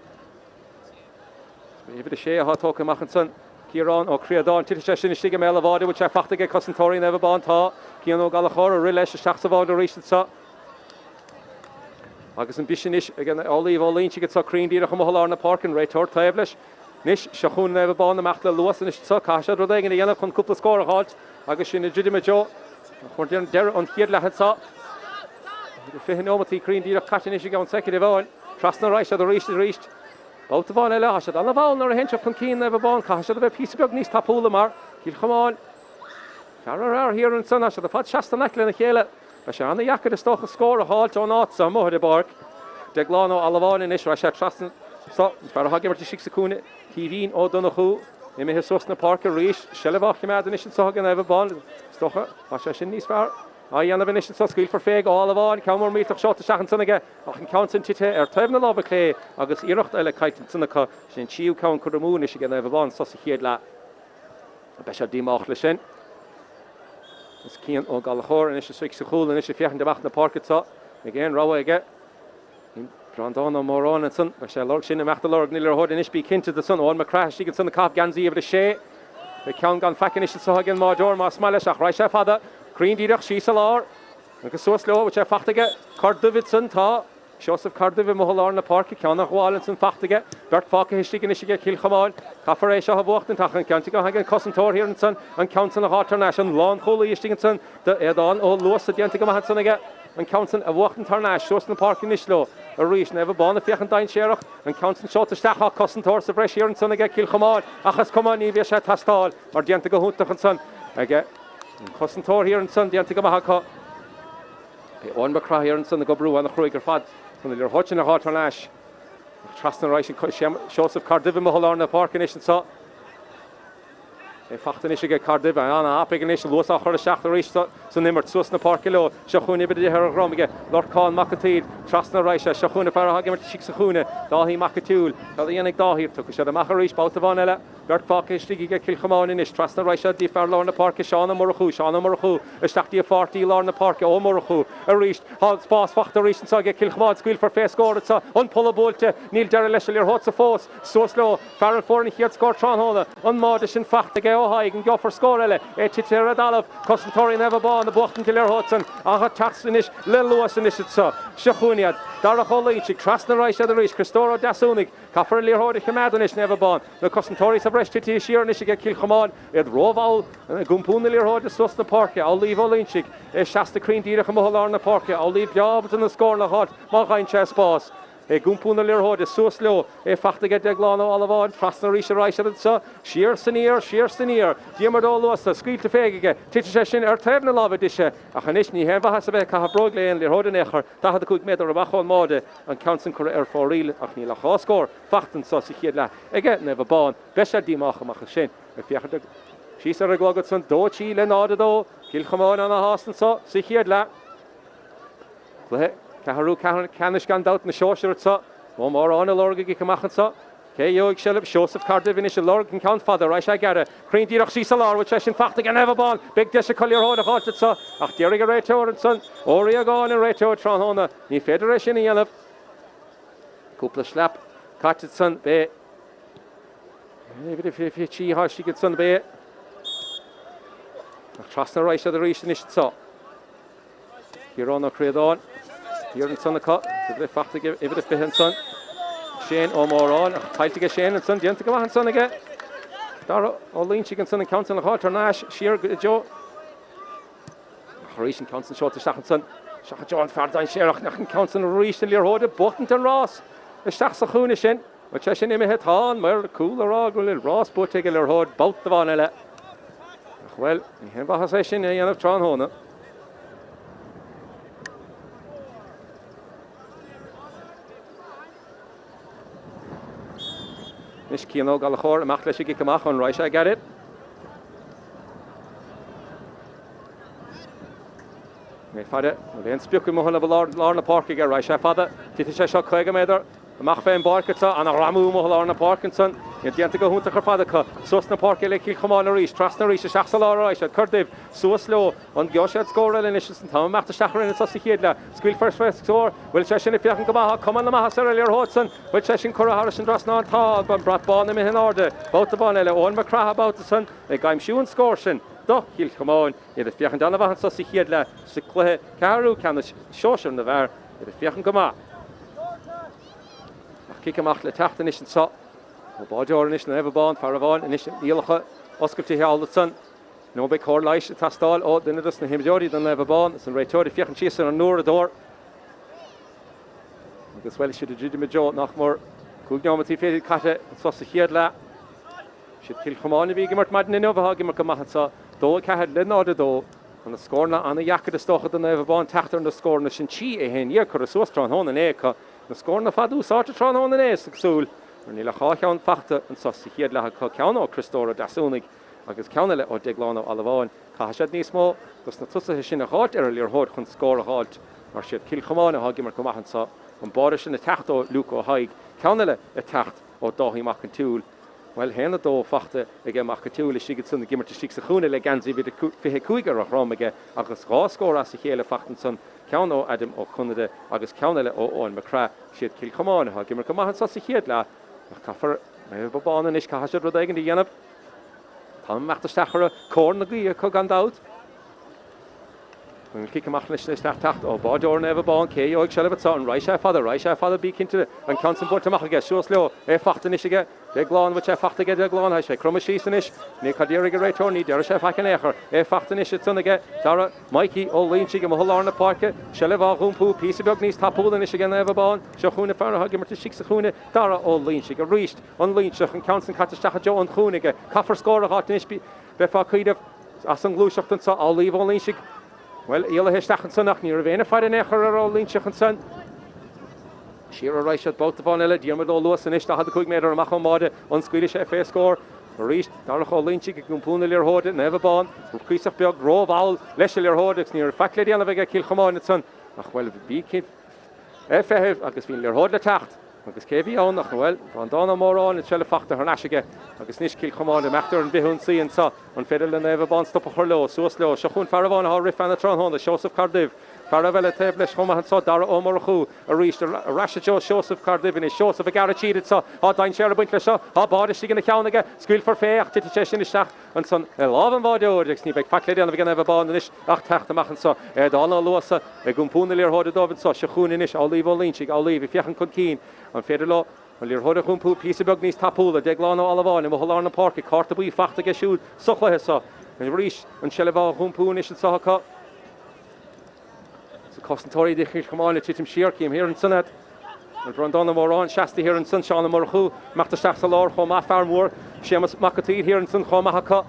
Even the Shea Hot Hoka Machanson. Kieran or Creadon, Titashin Shiga Melavada, which I fact to get Cossentori never bond ha, Kiano Galachor, or Rilesh, Shachsavada, Rishit Sa. August and Bishinish, again, Olive Olin, she gets a cream deer, Homoholar in the park and Raitor Tablish. Nish, Shahun never bond the Machla Lewis and Sa, Kasha, Rodeg, and the Yellow con couple score halt. August in the Jidimajo, or there on Kiedla had Sa. The Fihinomati, cream deer, Katinish, on second of all. Trustner Reich, the reached. Out the ball, Ella Hashad, on the ball, nor a hinch of Kunkeen never born, Kasha, the piece of Bugnis Tapulamar, Cill Chomáin. Farrar here in Sun, Asha, the Fat Shasta Nakla and the Kela, Asha, and the Yakka, the Stoch, score a halt on out, some more the bark. Deglano, Alavan, and Ishra, Trustin, so, Farahagim to Shixakuna, Kiveen, O'Donoghue, Imi his sos na Páirc a ríis, Shellabach im Adan ishin so gan Naomh Abán. Stocha, Asha shin nís fear. Ian of initial so skill for feg all of on, Camor meet of shot to Shachan Sunnaga, Achan Council Tite, or Tevna Lava Clay, August Irocht Ella Kite Sunnaka, Shin Chiu Count Kudamoon, is again Naomh Abán, so here la Besha Dimach Lishin. It's Kian O Galahor, and it's a 6 cool, and it's a Fiach in the back in the Páirc itself. Again, Rawa again. Brandon Moron and Son, Besha Lord Shin and Machtalorg Niller Hood, and Ishby Kin to the Sun, on Macrash, she gets on the Calf Ganzi of the Shea. The Count Gan Fack initial so again, Major, Masmalish, Raisha Father. Green Dirach, Sheesalar, and so slow, which I Fachtige, Cardividson, Ta, Joseph Cardiv, Mohalar, and the Park, Kiana Wallinson, Fachtige, Bert Falk, Hishig, Cill Chomáin, Cafaresha have walked in Tachan, Cantico, Hagan, Cossentor here and Son, and Council of Hartarnash, Lawn Holy Ishtinson, the Edon, O Lewis, at the Antigama Hanson again, and Council of walked in Tarnash, Joseph Park in Ishlo, a reach never born, a Fiach and Dine Sherach, and Council shot to Stachak, Cossentor, the fresh here and Son again, Cill Chomáin, Achas Coman, Evia Shat Hastal, or the Antigo Huntach and Son again. Cossentor here and Son, the Antigama on Macra here and Son, the Gobru and the Kruiger Fad, from the Hodgin of Hartarnash, Trastan Rice and Joseph Cardiv, Mohalar, and the Park in Ishon. Fachtanish Cardiv, Anna Apiganish, Los Achor, Shacharish, so Nimmer, Susna Parkilo, Shachuni, the Herogromige, Lord Khan, Makatid, Trasna Rice, Shachuna, Farahagim, Shiksahuna, Dahi Makatul, Dalianic Dahi, took a shot of Maharish, Bautavanella, Bert Fakish, Digi, Cill Chomáin in Ish, Trasna Rice, the Farlor in the Park, Shana Murachu, a Shachti 40 Lor in the Park, O Murachu, a reached, Hall Spas, Fachtarish, and Saga, Cill Chomáin, Squill for face score, it's unpullable, Neil Dereleshel, Hots of Force, so slow, Farrell Forney here, score Tronhola, unmodish and Fachtige. High can go for score ele Titira Dalov Cossentori never ball the Bochten Killer Hudson Aha Tatsinish Lil Lewis in this so Shachuniad Dara Holinchi Krasna Rice at the Reach Cristoro Dasunik Kaffer Lir Hodi Kamadanish never ball the Cossentori Sabresh Titi Sheer Nishiga Cill Chomáin Ed Roval Gumpun Lir Hodi Susna Park I'll leave Olinchik Shasta Green Dira Mohalar in the Park I'll leave Jobs in the score in the hot Machain Chess Boss Gumpuna Lirhod is so slow. Fachtige Deglano Alavan, Trasna Risha Raisha, Sheer Senior, Diamadolosa, Squeal to Fegige, Titishin, Tevna Lava Disha, Achanishni, Heva Hasabeka, Brogley, and Lirhodenecher, Taha the Cook Meadow, Rabachon Mode, and Council Career for real, Achnila Hoskor, Fachten Sosihidla, again never born, Besha Dimach Machin, if you had she's a Reglogotson, Dochi, Lenado, Cill Chomáin on a Hassan, so Sihidla. Caharu Canish Gandout in the Sóisir so one more on a Lorg Gicamachan so K.O. Shellip Joseph Cardiv initial Lorg and Count Father I get it Green Dirach Sheesalar which in fact again never ball big dish of Collier Hod of it so Ach Deriga Raytor and Son Oria gone and Raytor Tronhona Ni Federation in Yellow Couple of slap catch it Son Bay maybe if she has she gets on the Bay Trasna Rice at the Reach initial so here on the Credon here in Sunnaka, the fact to give it a son. Shane O'Moran, tight to get Shane and Son, Gent to go on Son again. Dara Olin, she can Son and Council of Hartarnash, Sheer Joe. Harish and Council short to Shachan Son. Shachan John Fardine Sherach, Nachan Council of Reach and Lirhode, Button Ross. The Shachsachunish, which I should name it on, Mer, Cooler Rog, Ross, Buttig, Lirhode, both the Vanilla. Well, you have a session, you have Tronhona. Nish Kiano Galahor, Machleshiki Kamach on Rice, I get it. My father, then speak with Mohan of Lorna Park again, Rice, father, Titisha Quagameder, Machfein Barketa, and a Ramu Mohalorna Parkinson, and the Antigo Hunter Fadaka, Susna Park, Kill Chomáin Rish, Trasna Rish, Shachsalar Rice, Kurdiv, so slow, on Goshat score, and Nishan, Tom Martra Sathairn and Sosihidla, Squill first score, will Session if you can come out, come on the Mahasar earlier Hodson, which Session Cora Harris and Drasna and Tog, but brought Bonham in order, both the Bonella, on Macra about the Son, a game shoe and scorshin. Doch Cill Chomáin, the Fiachan Donovan Sosihidla, Sikle, Caru, can the Sóisir the Var, the Fiachan Gama. Kikamach le Tachtaire so Bajor initial Naomh Abán Faravan initial Nielcha Oscar to all the Son no big core light Tastal oh then it doesn't him Jody then Naomh Abán it's in Raytori Fiachan Chisa and Nora door as well should the Major nach more Kugnamati Fedi Kata Sosihidla should Cill Chomáin be Gimert Madden Nova Gimmer Kamach so do Kahad Lenard do and the score na on the Yakka the stock of the Naomh Abán Tráchtaire and the score na Shinchi a hen year could a Tron Hon and Eka the score na Fadu sort of Tron on the Nes Soul ní le cháceann fachta an sa chéad le ceann ó Christóra dasúnig agus ceanna ó deagláán ó Alabháin. Cha siad níos mó gus na tusa sin a háit ar líorthóid chun scór a háit mar siad Cill Chomáin a hagimar go maihan sa an báda sin na techt ó Luca ó Haig ceanna le a techt ó Dáthí Mac an túúl. Well héna dó fachta ag Mac an túúl is sigad sunna gimar tí sa chúna le gansaí bhí fithe cúigar a rámaige agus rá scór as sa chéile fachtan san ceann ó Adam ó Chunada agus ceanna le ó Óin Martra siad Cill Chomáin a hagimar go maihan sa chéad le Caafar mé babána is caiise rud aigen dhéanamh. Tá meachta stachara cór na gaí chu gan dát. When we amach leis techt ó báideor na bhán cé óig se lebh an ráise fada bí cinnte an cansan bort amach aige siús leo fachtain is aige de gláán bh sé fachta aige de gláán sé crumma sísan is ní cadíir go réitóí deir sé fecin éair fachtain is tun aige dara Mikey ó líonsigh go thuáir na páce se le bh rúmpú píbeag níos tapúlan is aige na bhán se chúna fearna gimar si sa chúna dara ó líonsigh a ríist an líonseach an cansan catastecha Jo an chúnaige caafar scór a háis be fá chuideh as an glúiseachtan sa á líomh an líonsigh. Well, íle heistechan sannach ní bhéna fear éair ar á líonseach san. Siar a ráisiad bouta bháin eile díarmad ó luas san iste had chuig méidir amach máide an scuile sé fé scór. A ríist darach á líonsigh go gúmpúna líorthóide na bhán chuoiseach beag róbháil leis líorthóide ní feicla déanana bheith Cill Chomáin san ach bhfuil bí fetheh agus bhín líorthóid le techt. agus céhí an nach bhfuil an dána mórrán se le fachta th neisiige agus níos Cill Chomáin a meachtar an bhún síon sa an féidir le bhán stoppa chuir leo suas leo se chun fearháin a rifan na tránhonna Seosaf Cardiff Farabella table Chomáin sa dara ómar a chu a ríist a raise Jo Seosaf Cardiff in Seosaf a gar tíad sa á dain sé a buint le seo á báda sí gan ceannaige scuil for féach tí sé sin isteach an san láhan báideúir ag sní beag facléad an bh gan bhán is ach teachta machchan sa dána luasa ag gúmpúna líorthóide dóbhann sa se chuúna is á líomh líonsigh á líomh fiochan chun cín an féidir lá an líorthóide chunpú píbeag níos tapúla de gláán ó Alabháin i mthláán na Páirc carta buí fachta go siúd sochlathe sa an ríis an se le bh chunpún is sacha Costantóirí de Cill Chomáin titim siarcíim hir an sunad an brandánna mórrán seasta hir an sun seánna mar chu meachtasteach sa lár chom a fearmór sémas macatíd hir an sun chomacha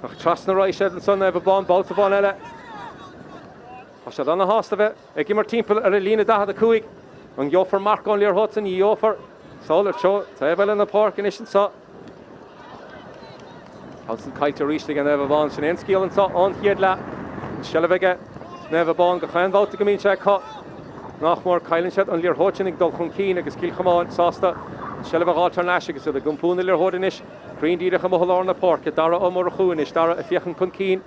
ach tras na ráise an sun bhán báta bháin eile a se anna hásta bheith ag gimar timppla ar a lína da a cuaig an Jófar Marcán líorthótan í Jófar sálar seo tá bhile na Páirc in is sa san caiite ríiste an bhán sin éonscíal an sa an chiad le se le bheige na bhán go chaanbáta go mín sé nach mór caiilann sead an líorthóitinnig dul chun cín agus Cill Chomáin sásta se le bháiltar neis agus a gúmpúna líorthóidean is Creondíireach am mthláán na Páirc dara ó mar a chuúin is dara a fiochan chun cín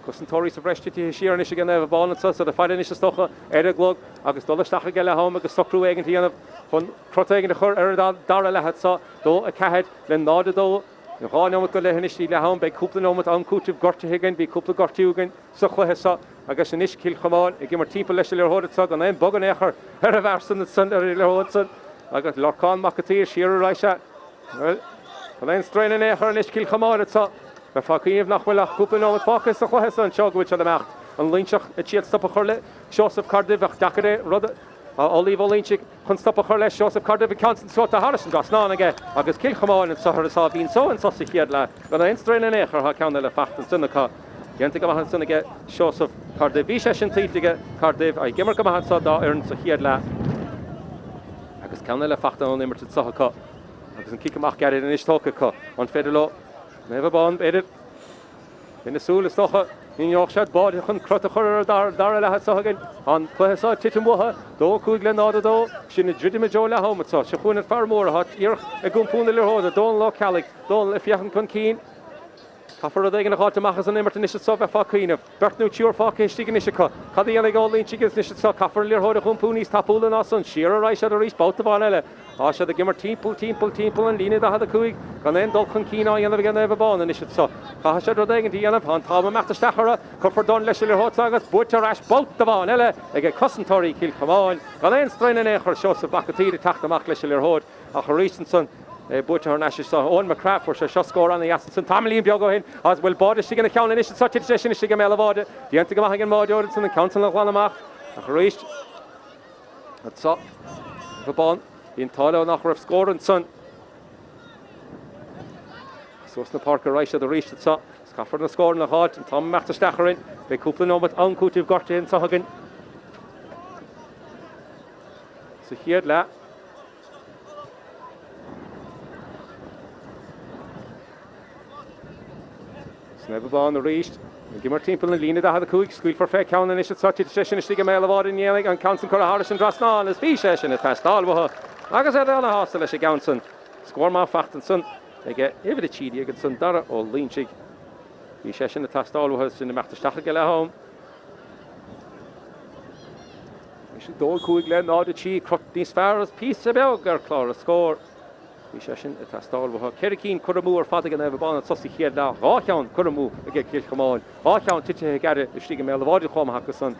Costantóirí sa bhreistetí siaran is gan bhán sa a feidan is stocha ar a glog agus dolasteach go le hám agus Ceathrú aigen tíanamh chun crotaigen a chur ar dara lehead sa dó a cehead le náda dó na gáinóid go lehanistí le hám beag cúpla nóid an cútih gortathigan bí cúpla gortiúgan sochlathe sa agus an is Cill Chomáin ag gimar timppla leis líorthóide sa an éon bogan éair ar a bhharsan san ar líorthóid san agus lorcán macatíir siar a ráise well an éon strain éair an is Cill Chomáin sa be faíomh nach bhfuil cúpla nóid fácas a chuthe san seohid se mecht an líonseach a tíad stoppa chuir le Seosaf Cardiff ach dacadé rud Olíomh líonsigh chun stoppa chuir le Seosaf Cardiff cansan suirta Harrison gas ná aige agus Cill Chomáin an sahar sa bhín so an sosa chéad le gan éon strain éair ha ceanna le fachtan sunnacha Genta go maithan sunnaige Seosaf Cardiff bhí sé sin tíige Cardiff a gimar go maithan sa dá ar an sa chéad le agus ceanna le fachtan an immartid socha agus an cicamach geir in istócha an féidir lo na bhán beidir ina súla stocha Níoch sé bád chun crota chur dar le sagan an chuá titimthe dó chuig le náda dó sinna ddriidirime Jo le hámatá se chuúna farmór hat íoch a gúmpúna leróda dó lá cealaigh dó le fiochan chun cín Caafar a dhégan nacháte machchas an immarta is sa bheith fácíineh Bertnú tíúr fácéistí gan isise Cadí eala gáilíonn sigad is sa caafar líorthóide chunpúníos tapúla ná san siar a ráise a rís báta bháin eile á se a gimar timppla an lína a chuig gan éon dul chun cíná dhéanamh gan bhán an is sa Cha sé dhégan díanamh an táma meachtasteachara chufar don leis líorthóid agus buirte rais báta bháin eile ag Costantóirí Cill Chomáin gan éon strain éair seo sa bacatíí teachtamach leis líorthóid a chu rísan san buirte ar neis sa Óin Martra for se scór an yasan san tamlíon beag ó hin as bhfuil báda sí gan ceanna is sa tíide sin is go méile bháide díanta go maithe an máideoir san an council nach bhánamach a chu ríist sa bhán íon táile nach raibh scór an san sos na Páirc a ráise a ríiste sa Caafar na scór na háid an tam meachtasteacharainn be cúpla nóid an cútih gortaíonn sa hagan sa chiad le Never Abán a ríist. Gimar timppel na lína da cúig scuil for fé ceanna is sotí sin stig mé bhád in dhéananig an Counson chu Harris an drasná is bhí sé sin na testáilmhatha. Agus é anna hásta leis Gaunson. Scór má fachtan san ige éh a tíí agad san dara ó línsig. Bhí sé sin na testáilmhatha sin na meachtasteach go le hám. Is dó cúig le nád a tí crot níos fearr as pí a beg ar chlár a scór. Bhí sé sin a testáilmhatha. Ceiricín churamú ar fada an Naomh Abán tosí chéad le rácheann churamú ag Cill Chomáin. Rácheann tite gare stig mé bhád chuamach san.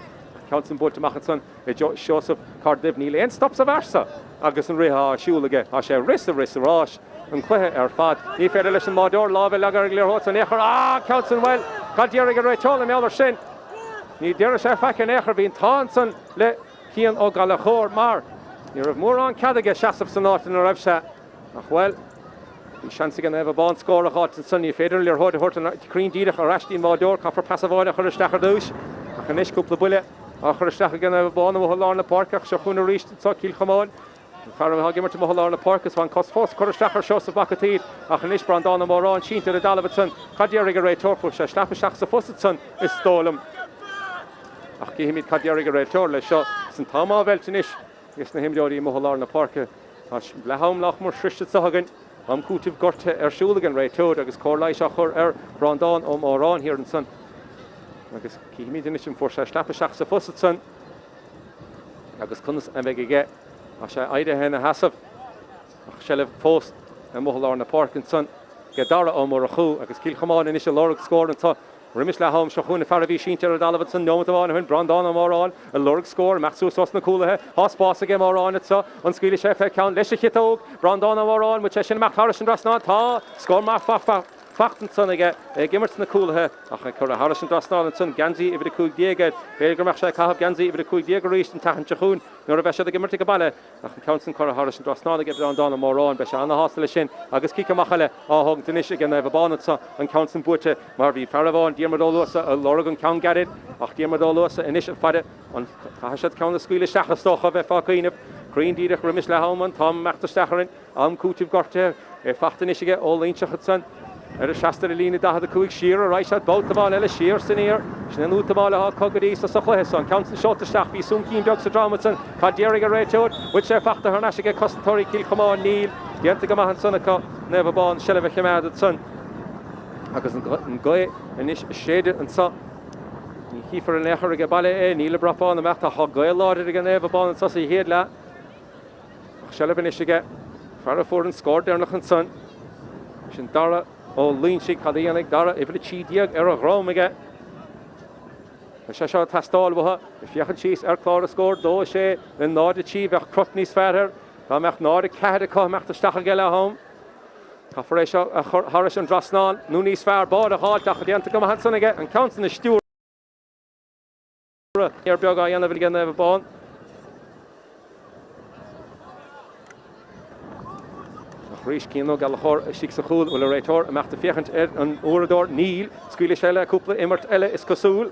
Counson Bult machchan san Joseph Cardiff níl ein stop sa versa agus an ritha siúlaige a sé ris ráis an chluithe ar fad ní féidir leis an mádor lábh legar léirhot an éair Counson well cadéar go réiteála méallar sin ní dear sé feice an éair bhíon tá san le cían ó Gaeltachta mar ní raibh mór an cadaige seaamh san áit an raibh se ach well í seansa an Naomh Abán scór a cháit an san ní féidir léirhot a thuirt an crín díadach a reistí mádor caafar pasaváide chuir stechar dúis ach an iscúpla buile a chuisteach gan Naomh Abán mthláir na Páirc se chuúna ríist tá Cill Chomáin. Fear gimar mthláir na Páirc bhain cos fós chuisteachar seo sa bacatíd ach an isbran dána mórrán sínta a dalabh san cadéar go réiteorfu se sleapasteach sa fosad san is stólam. Ach cíimiid cadéar go réiteor le seo san támá bhiltain is na himdeoirí mthláir na Páirc le ham lech mar sriiste sagan am cútibh gorte siúlagan réiteor agus cóirlaid a chur ar brandán ó mórrán hir an san. Agus cíimiid in sin for sé sleapasteach sa fosad san agus chunas a bheith ige a sé aide hena hasamh ach se le fós an mthláir na Páirc an san ge dara ó mar a chuú agus Cill Chomáin in is lorg scór antá rimis le ham se chuúna fearbhí síntear a dalabh san Naomh Abán hunn brandán ó mórrán a lorg scór meachsú sos na cúlathe háspás aige mórrán sa an scuile sé fé ceann leis a chitóg brandán ó mórrán mu sé sin meach Harris an drasná tá scór má fachtan san ige gimmert na cúlathe ach chur a Harris an drasná an san gansaí i bhí cúig diagad féidir meach sé cahabh gansaí i bhí cúig diagar ríist an tachan teún nuair a bheith sé a gimmert go bailile ach an Counson chur a Harris an drasná ige brandán ó mórrán be se anna hásta lei sin agus cíceach le áthg dunis ige Naomh Abán sa an Counson Bute mar bhí fearháin díarmadóluasa a lorg an ceann garid ach díarmadóluasa inis an fade an caiisiad ceann na scuile seachastócha bheith fácaíineh Crín díadach rimis le haman Tom meachtasteachrin am cútibh gorte fachtain isige ó líonseachad san a seaasta lína da a cúig siar a ráisiad bátabáil eile siar san éir sin an útamáile á cogadí sa chluithe san Counson seotasteach bhí súncín beag sa drama san cadéar go réiteúir bud sé fachta thna ige costatóirí Cill Chomáin níl déanta go maihan sanna Naomh Abán se bheith cheméad san agus an gcuid inis séidir an sa ní hífar an éair ige bailile níle brapáin a meachta thá gail láidir ige Naomh Abán an sa í héad le se le inis ige fear a fór an scór déarnach an san sin dara ó línsig cadíananig dara i bhfuil tídiag ar a ghrámaige. Se seo testáilmhatha i fiochan síos ar chlár a scór dó sé le nád a tí bheith crot níos fearr tá meach nád a cead a có meachtasteach go le hám. Tá for éis seo a Harris an drasnáil nó níos fearr bád a háil deach déanta go han sanige an Counson na stúr ar beag a dhéanamh ige Naomh Abán. Rís cían ó Gaeltachta sí sa chúil bhfuil a réiteór a meachta fiechant ar an óradór níl scuile sé le cúpla immert eile is cosúil.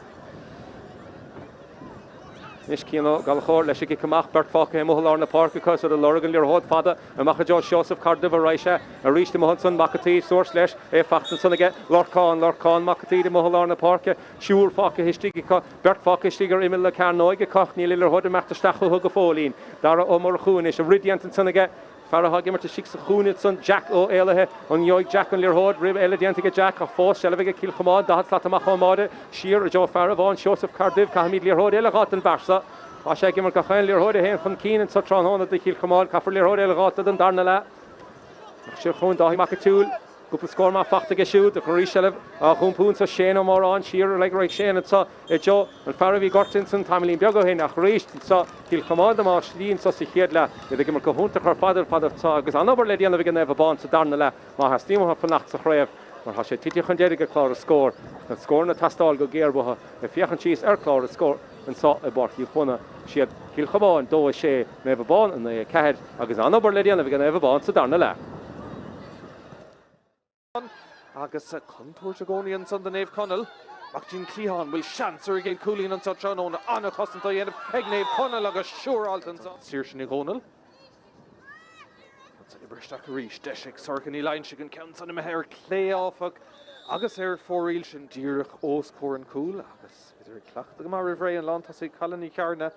Nis cían ó Gaeltachta leis go cumach bert fácha mthláir na Páirc cos ar a lorgan léirhód fada a macha Joseph Cardiff a ráise a ríiste mohan san macatí source leis fachtan san aige lorcán macatí de mthláir na Páirc siúr fácha histíige bert fácha histígar imime le ceannóige coch níl léirhód a meachtasteach go fólín dara ó mar chuúin is a ridiantan san aige Farah gimmer to six Chuana son Jack ó éilethe an joig Jack an léirhód rib eile déantaige Jack a fós selbh Cill Chomáin da flat amach máide siar a Jo Farah bháin Joseph Cardiff cahamid léirhód eile gat an barsa a sé gimmer go chain léirhód a hen chun cían sa tránhóna de Cill Chomáin caafar léirhód eile gat an darna le siar chun dá mac túúl Gúpla scór má fachta go siúd a chorí selbh a chumpún sa séan ó mórrán siar le raigh séan sa i Jo an Farah bhí gortin san tamlín beag ó hin ach ríist sa Cill Chomáin má slíonn sa chéad le i gimmer go húnta chu fadar tá agus anobar le déanamh ige Naomh Abán sa darna le má has tíomtha fannacht sa chréibh mar has sé tite chun déirigh chlár a scór na scór na tastáil go géarbhatha i fiochan síos ar chlár a scór an sa i bartí chuna siad Cill Chomáin dó sé Naomh Abán an cead agus anobar le déanamh ige Naomh Abán sa darna le. Agus a contúir a gcónaíonn san den Naomh Conall ach dín Clíán bhfuil seansar ag cúlíonn an Sathairn anna cosanta dhéanamh ag Naomh Conall agus siúráltan sír sin i gcónail. San i bristeach ríis deisiigh sorcan í lein sin ceann san i mehéir clé áfach Agus fóríl sin díirech os cór an cúl, agus idir clacht go mar rihre an lánta sé Callan Cearna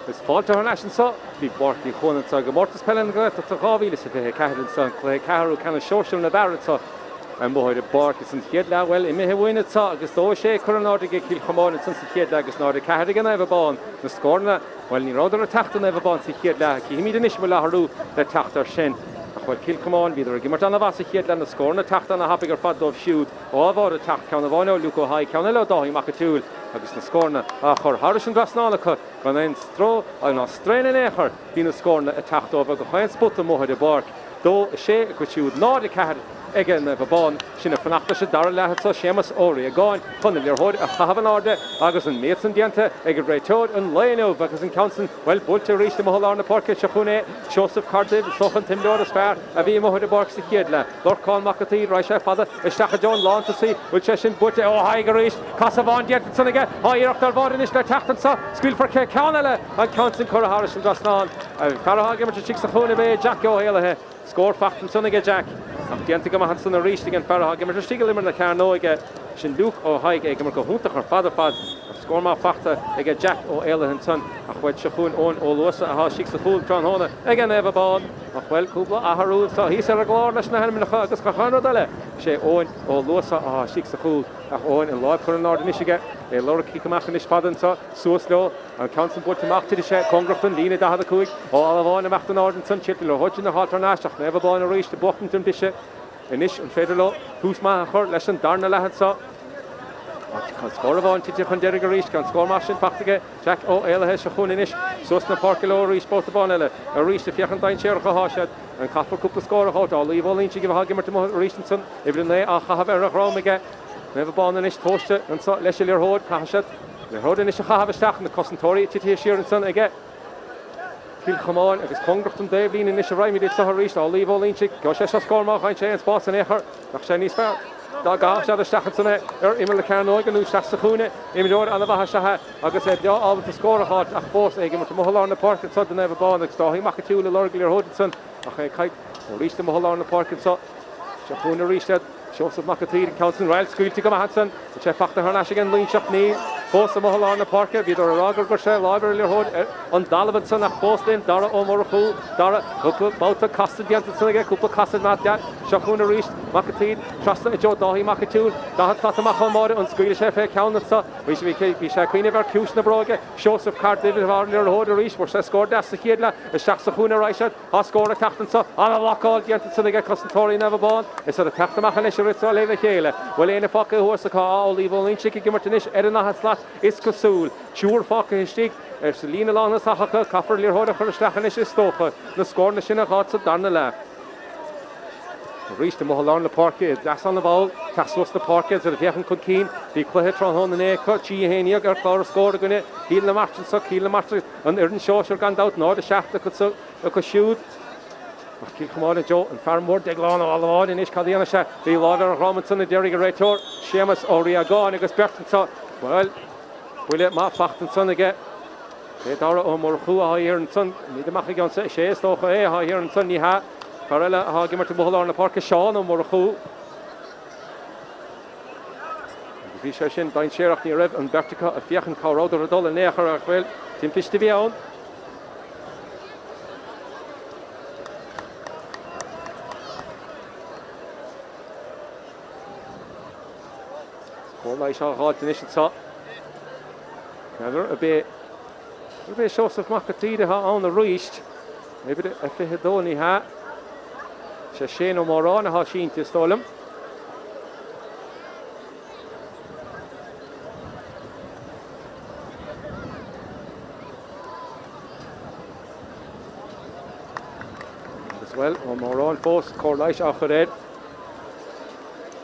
is fáilte ar leis an sa, bhí Bartí chuan sa Comórtas Peile go a gáhíle sa bhí ceithrin sa Cluiche Ceathrú cena seoisiú na bhar sa an bhid Páirc is an chiad le bhfuil imime bhhaine sa agus dó sé chu an áide Cill Chomáin san sa chiad le agus náide ceithre gan Naomh Abán na scórna bhfuil ní ráidir a teachta Naomh Abán sa chiad le hí de níos mo letharú le teachtar sin bhfuil Cill Chomáin bhí ar gimmart anna bhas a chiad le na scórna teachta na hapaig ar fad dómh siúd ó bhar a teach ceanna bháine Luca Haig ceanna le dáí mac túúil agus na scórna a chur Harris an grasnálacha gan ein stró a ná strain in éair hí na scórna a teachtómh go chuin spot a móthid Páirc dó sé go siúd náide ceithre ige Naomh Abán sinna fannachta sé dar lehead sa sémas óí a gáin chunna leorthóid a chahabh an áde agus an méadsan dianta ag réiteóid an léanómh agus an council well builte ríiste mothláir na Páirce se chuné Joseph Cardiff sochan timleir is fearr a bhí móthid Páirc sa chiad le Lorcáil Macatí ra sé fada isteach John Lántasí bhfuil sé sin buite ó haig a ríist Casabhán dianta sanige háíirecht ar bháin is le teachtansa scuil for ce ceanna le an council chur Harris an Drasnáin a farthag mar tí sa chuna bheith Jack ó héalathe scór fachtan sanige Jack ach dianta go han san a ríiste an farthag mar stigil immer na cearnóige sin Luke ó haig ag mar go húntaach ar fad scór má fachta ag Jack ó éalahan san a chuid se chuún ón ó luasa a há sig sa fúil tránhóna ag an Naomh Abán a chfuil cúpla athrú sa hí ar a gláir leis na helmina agus go chaná eile sé óin ó luasa a há sig sa fúil ach óin an láib chur an náda isige é lora cícamach is fadansa suas leo an council board teachta sé congrachtan lína da chuig ó alháin amach an ádan san chitil le hoidin na hátar náisteach Naomh Abán a ríiste bochtan bise inis an féidir lo hús má chur leis an darna lehead sa kan scór bháin tí chun deir go ríist can scór mar sin fachtaige Jack ó éalathe se chun inis sus na Páirc rí Spórt bháin eile a ríiste fiochan dain séar go háisiad an cafaúpla scór a háá líh bhálín si go bh gimmart rísan ibn né a chahabh ar a chrámige Naomh Abán inis tóiste an leis leorthóid caiisiad leorthóid inis a chahabhsteach na cosantóirí tí siar an san aige Cill Chomáin agus congracht an déhlín inis a raimimiid sa ríist á líh bhálín si go sé se scór chain sé an spás an éair nach sé níos fearr da gá se stachan sanna ar imime le cearnóig an ús sa chuúna imimeir an bhathe sethe agus é beá ábhar a scóraáid ach fós ige mar mothláir na Páirc sa den Naomh Abán agus dá hí mac túúil le lorgail ar hóid san a ché caiit ó ríiste mothláir na Páirc sa se chuúna ríiste Joseph Macatí an council rail scuilte go Hanson sé fachta thna an líseach ní fós a mothláir na Páirce bhí ar agur go sé láidir le hóid an dalbad san nach fóslinn dara ó mar chuú dara báta casta dianta sanige cúpla casta ná dead se chuúna ríist Macatí trasta i Jo dáhí mac túúil da amach máide an scuile sé fé ceanna sa bhí sé cuioine bhar cúis na bráige Joseph Cardiff bhar le hóid a ríist for sé scór de sa chéad le is seach sa chuúna ráisiad á scóra teachtansa an laáil dianta sanige cosantóirí Naomh Abán is a teachtamach leis ritá le chéile bhfuil éana facha thusa cá líh bhálín si gimartanis ar an nachas slaat is go súil túúr facha histíigh ar sa lína lána sachacha caafar leorthóide chur stechan is tócha na scórna sinna gáid sa darna le ríiste mothláir na Páirce is deas an na bháil teachsús na Páirce a bheachan chun cín bhí cluiche tránhóna na écha tí héanaíag ar chlár scór a gine híl na Martra sa cíl na Martra an ar an seoisiir gan dát náid a seachta go siúd Cill Chomáin Jo an farmór de glán á alháin in is cadíana se bhí láidir a ráman sanna deirigh a réiteóir sémas ó riagáin agus bertantá bhfuil bhuiile má fachtan sannaige é dára ó mór chuú a ar an san ní amach gan sé tócha é ar an san ní ha Par eile a gimmart mothláir na Páirce seán ó mór chuú bhí sé sin dain séireach ní raibh an bertica a fiochan cáráidir a dul a néachar a chfuil timpiste bhí ann Lai seo háid in isitá. A bit Joseph Macatí ha an a ríist. Maybe a fihedóní ha. Se sé ó mórrán a há sínta stólam. As well, ó mórrán fós cór leis a churéid.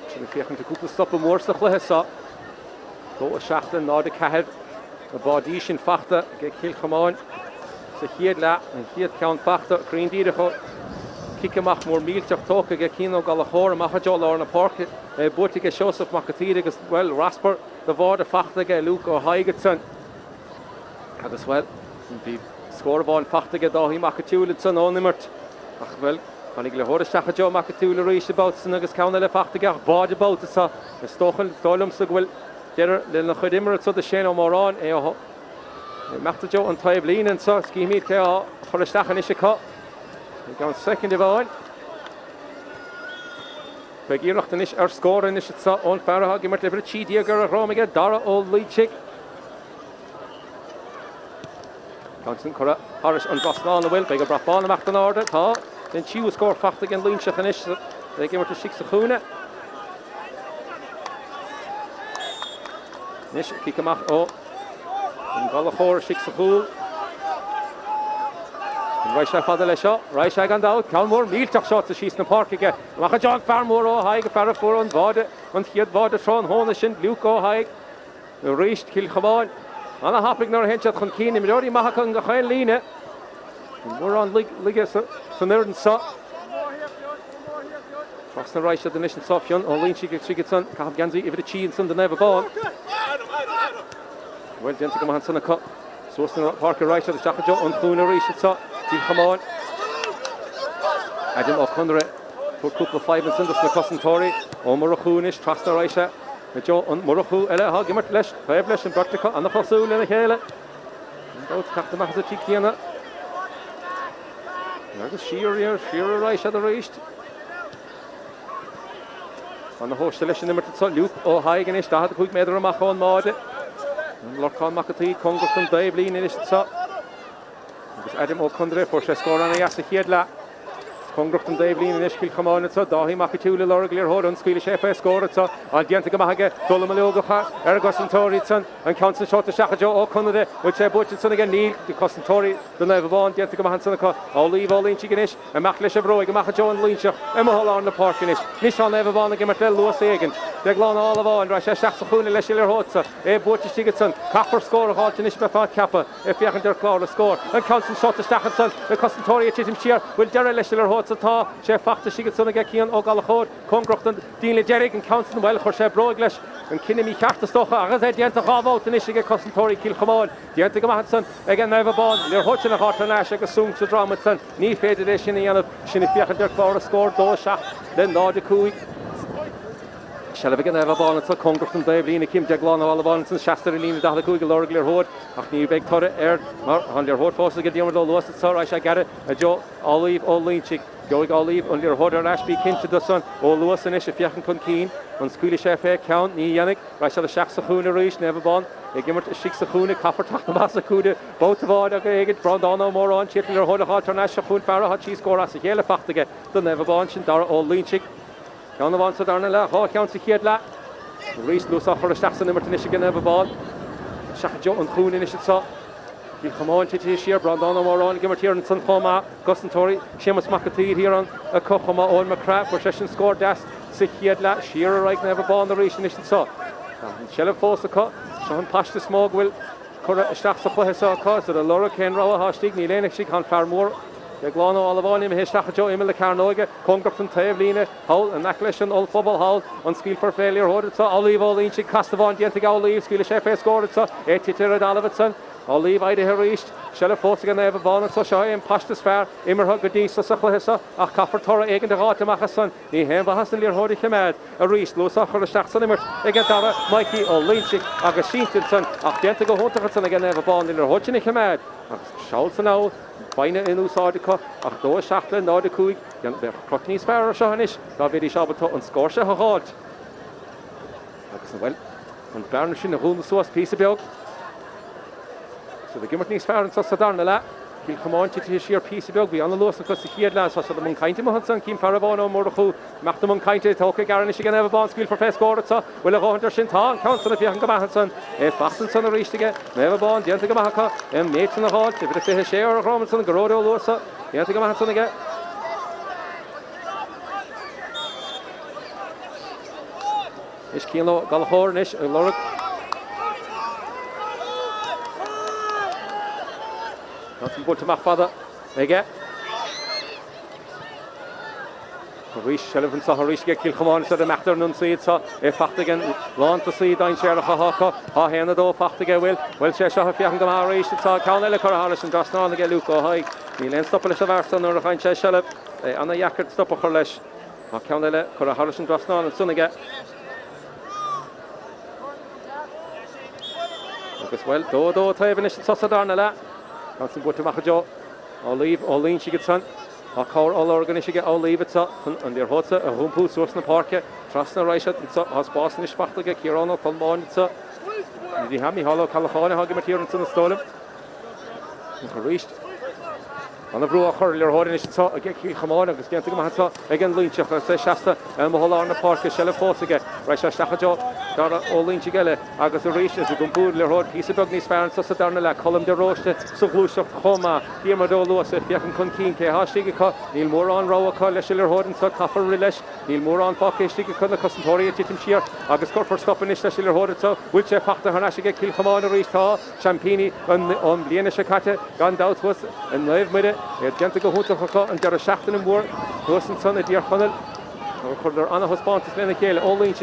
Sin fiochan de cúpla stop mór sa chluithe sa. Dó a seachtain náda ceithir a bádí sin fachta ge Cill Chomáin sa chiad le an chiad ceann fachta críndíide chu cicamach mór mílteach tóca ge cín ó gal a chóir amach deá lá na Páirce buirte ge Joseph Macatí agus well raspar de bhád a fachta ge Luke ó haigad san agus well bhí scórbáin fachta ge dáhí Macatúla san ónimmart ach well Chanig le hóiristeach a Jo Macatúla ríiste bát san agus ceanna le fachta ge ach bád a báta sa is tóchan dólam sa bhfuil Deir le na chuid imire tu a sé ó mórrán é Martra Joe an taobh lín an sa scíimiid ce á choristeach an isise cá. Gan second bháin. Fe gíirecht an is scór an isise sa ón feartha gimar le tídí gur a rámige dara ó Cluiche. Johnson cora Irish an Bosná na bhfuil, beag a brafáin amach an áda, tá den tíú scór fachta an Cluiche an isise, le gimar a six a chúna. Nis kick amach ó an galachóir six a chúl. Raise fada le seo, raise gan dá, Calmór mílteach seo a síos na parkige. Macha John Farmór ó haig a ferra fór an bháde, an chiad bháde trón hóna sin Luke ó haig. Ríist Cill Chomáin. Anna hapig nar hensead chun cíine, mi dóirí macha chun go chain líne. Mór an lige san irden sa. Tras na raise the nation sofion, ó lín si sigit san, cahab ganzi ifid a chi san the Naomh Abán. Well, dente go mahan san a cut. Source na Páirc raise the Sathairn on Chuana ríist sa. Cill Chomáin. Adam O'Connor for couple of 5 and Sindus na Cossentori. O Morachúnis, Tráchtaire raise. Joe on Morachú ele ha gimmert leis, 5 leis an Bartica an na Chosúil in a chéile. Dát capta machas a tíciana. Agus Shearer raise at a ríist. An na hóiste leis an nimmer sa Luke ó haigen is, da had a chuig méidir amach on máde. Lorcán Macatí, Congress an Dave Lean in is sa. Agus Adam O'Connor for sé scór anna jas a chiad le. Congress an Dave Lean in is Cill Chomáin sa, dáhí Macatúla lor glir hód an Cluiche FA scór sa. An dianta go mahage dul malógacha Ergos an Tóri san an Council shot a Sathairn O'Connor which butchin san again Neil the Cossentori the Naomh Abán dianta go mahan san ka Olive Olin chiganish and Mac leis a bróig macha Joe an Cluiche Emma on the park in is. Nis an Naomh Abán again Martra Luas agent. De glán all of on Rasha Shachs a Chuana leis lir hód butchin chigatson Capper score a halt in is befa Kappa if yachen der Clara score and Council shot a Sathairn san the Cossentori chitim sheer will der leis lir hód tá sé fachta chigatson aga cían ó galachód Congress an Díle Derrick and Council well chur sé bróig leis an cinimi cheachta stocha agus dianta gábháut in is ige Cossentori Cill Chomáin dianta go mahan san again Naomh Abán lir hód na hart leis agus sung sa drama san ní féidir é sinna anab sinna fiachan der Clara score dó seach den nád a cúig. Shall begin Naomh Abán sa Congress an Dave Lean Kim de glán all Abán san Shasta Lean da cúig lor glir hód ach ní beg torre mar han lir hód fós go diomar dó luas sa ra sé gare a Joe Olive Olínchig Going Olive on your hoder Ashby Kinch the sun, all Lewis and Ish if Yakin Keen, on Cluiche FA count, Ni Yannick, Rasha the Shach Sahuna Rish, Naomh Abán, a gimmer to Shik Sahuna, Kaffer Takmasa Kuda, both of all the Gagit, Brondano, Moron, Chitlin or Hoder Hot, Nashafun, Farah, Hot Cheese Score, as a Yellow Fachtige, the Naomh Abán, Dara Olínchig, Count the one Sadarna, Hawk County Kiedla, Rish Lusa for the Shachs and Nimertinishigan Naomh Abán, Shach Joe and Kuhn in Ishitsa. Cill Chomáin this year, Brandon Moron, Gimmer here in San Choma, Gussentori, Seamus Macatí here on a Cochoma on Martra, for session score das, Sichiadla, Shearer right Naomh Abán the race in so. Shell Foss the cut, Sean Pash the Smog will Cora Stachs of Pohesa cause the Laura Ken Rawa Hastig, Nilenik Shik on Farmore, the Glano all of on him, his Stachajo, Emil the Carnoga, Congress and Tavelina, Hull and Naklish and Old Football Hall on Skill for Failure, Hoditsa, Olive Olínchig, Castavon, Dientigal Olive, Skill FA scored it, 80 Davidson. Olive Ida Harish, Shella Fortigan Naomh Abán and Sóisir and Pashtas Fair, Immerhug Gadis, Sachahessa, a Kaffer Torah Egan the Rata Machason, the Hemba Hassan Lir Hodi Hamad, a Rish, Lusach or the Shachsan Immer, Egan Dara, Mikey Olínchig, Agashinton, Achdentigo Hunterson again Naomh Abán in the Hodgin Hamad, Scholzen now, Fine in Usadica, Achdo Shachlan, Nordicui, the Crotney's Fair Shahanish, Davidi Shabato and Scorsha Hod. Well, and Barnish in the Hund Sauce piece of milk. So the Gimmertney's fair and Sathairn la. Cill Chomáin to his sheer piece of be on the loss because he had last so the Munkainte Mahanson Kim Farabano Morchu, Mac the Munkainte, Toka Garnish again Naomh Abán skill for Fest Gorda, will a Hunter Shintan, Council if you can go Mahanson, a Fastenson reached again, Naomh Abán, Diantagamaka, and Mates in the Hall, if it's a share of Robinson, Garodo Losa, Diantagamanson again. Ish Kilo Galahor, Nish, Lorik. Nothing good to my father. Again. Rish Shelvin saw Harish get Cill Chomáin so the Martra nun see it so if Fachtigan lawn to see down share of Haka ha hena do Fachtigan well she shall have young Gamma Rish it saw Caunella Coralish and just now get Luke high Milan stop a Varson or a she shall and a Yakert stop a Coralish ha Caunella Coralish and just now and soon again agus well dó taobh is Sathairn le gan san bute macha jo Olín si git san a cáir organ is get Olíh sa an dir hotsa a humpú source na parke trasna reisha sa has basan is fachtige Kirano Colmáin sa di ha mi hallo Calachana ha gematir an san stolim an reached an a brú a chuir le háin is sa a Cill Chomáin agus gent go maitha again Cluiche sé seasta an moholar na parke selle fósaige reis stacha jo dar Olín geile agus a rééis is go búd le hád písa bag níos fearn sa Sathairn le colm de roiste so glúiseach chomá díar dó luas a fiachan chun cín cé hastíige có níl mór an rá a le le hádan sa caafar rileis níl mór an fácéistíige chun na cosintóirí titim siar agus corfar stoppan is le háda sa bhfuil sé fachta hana sige Cill Chomáin a rééis tá champini an bliana se caite gan dáwas an naibh muide gent go húntacha an dear seachtain an mór thusan san a díar chonel chuir anna hospátas lena chéile Olín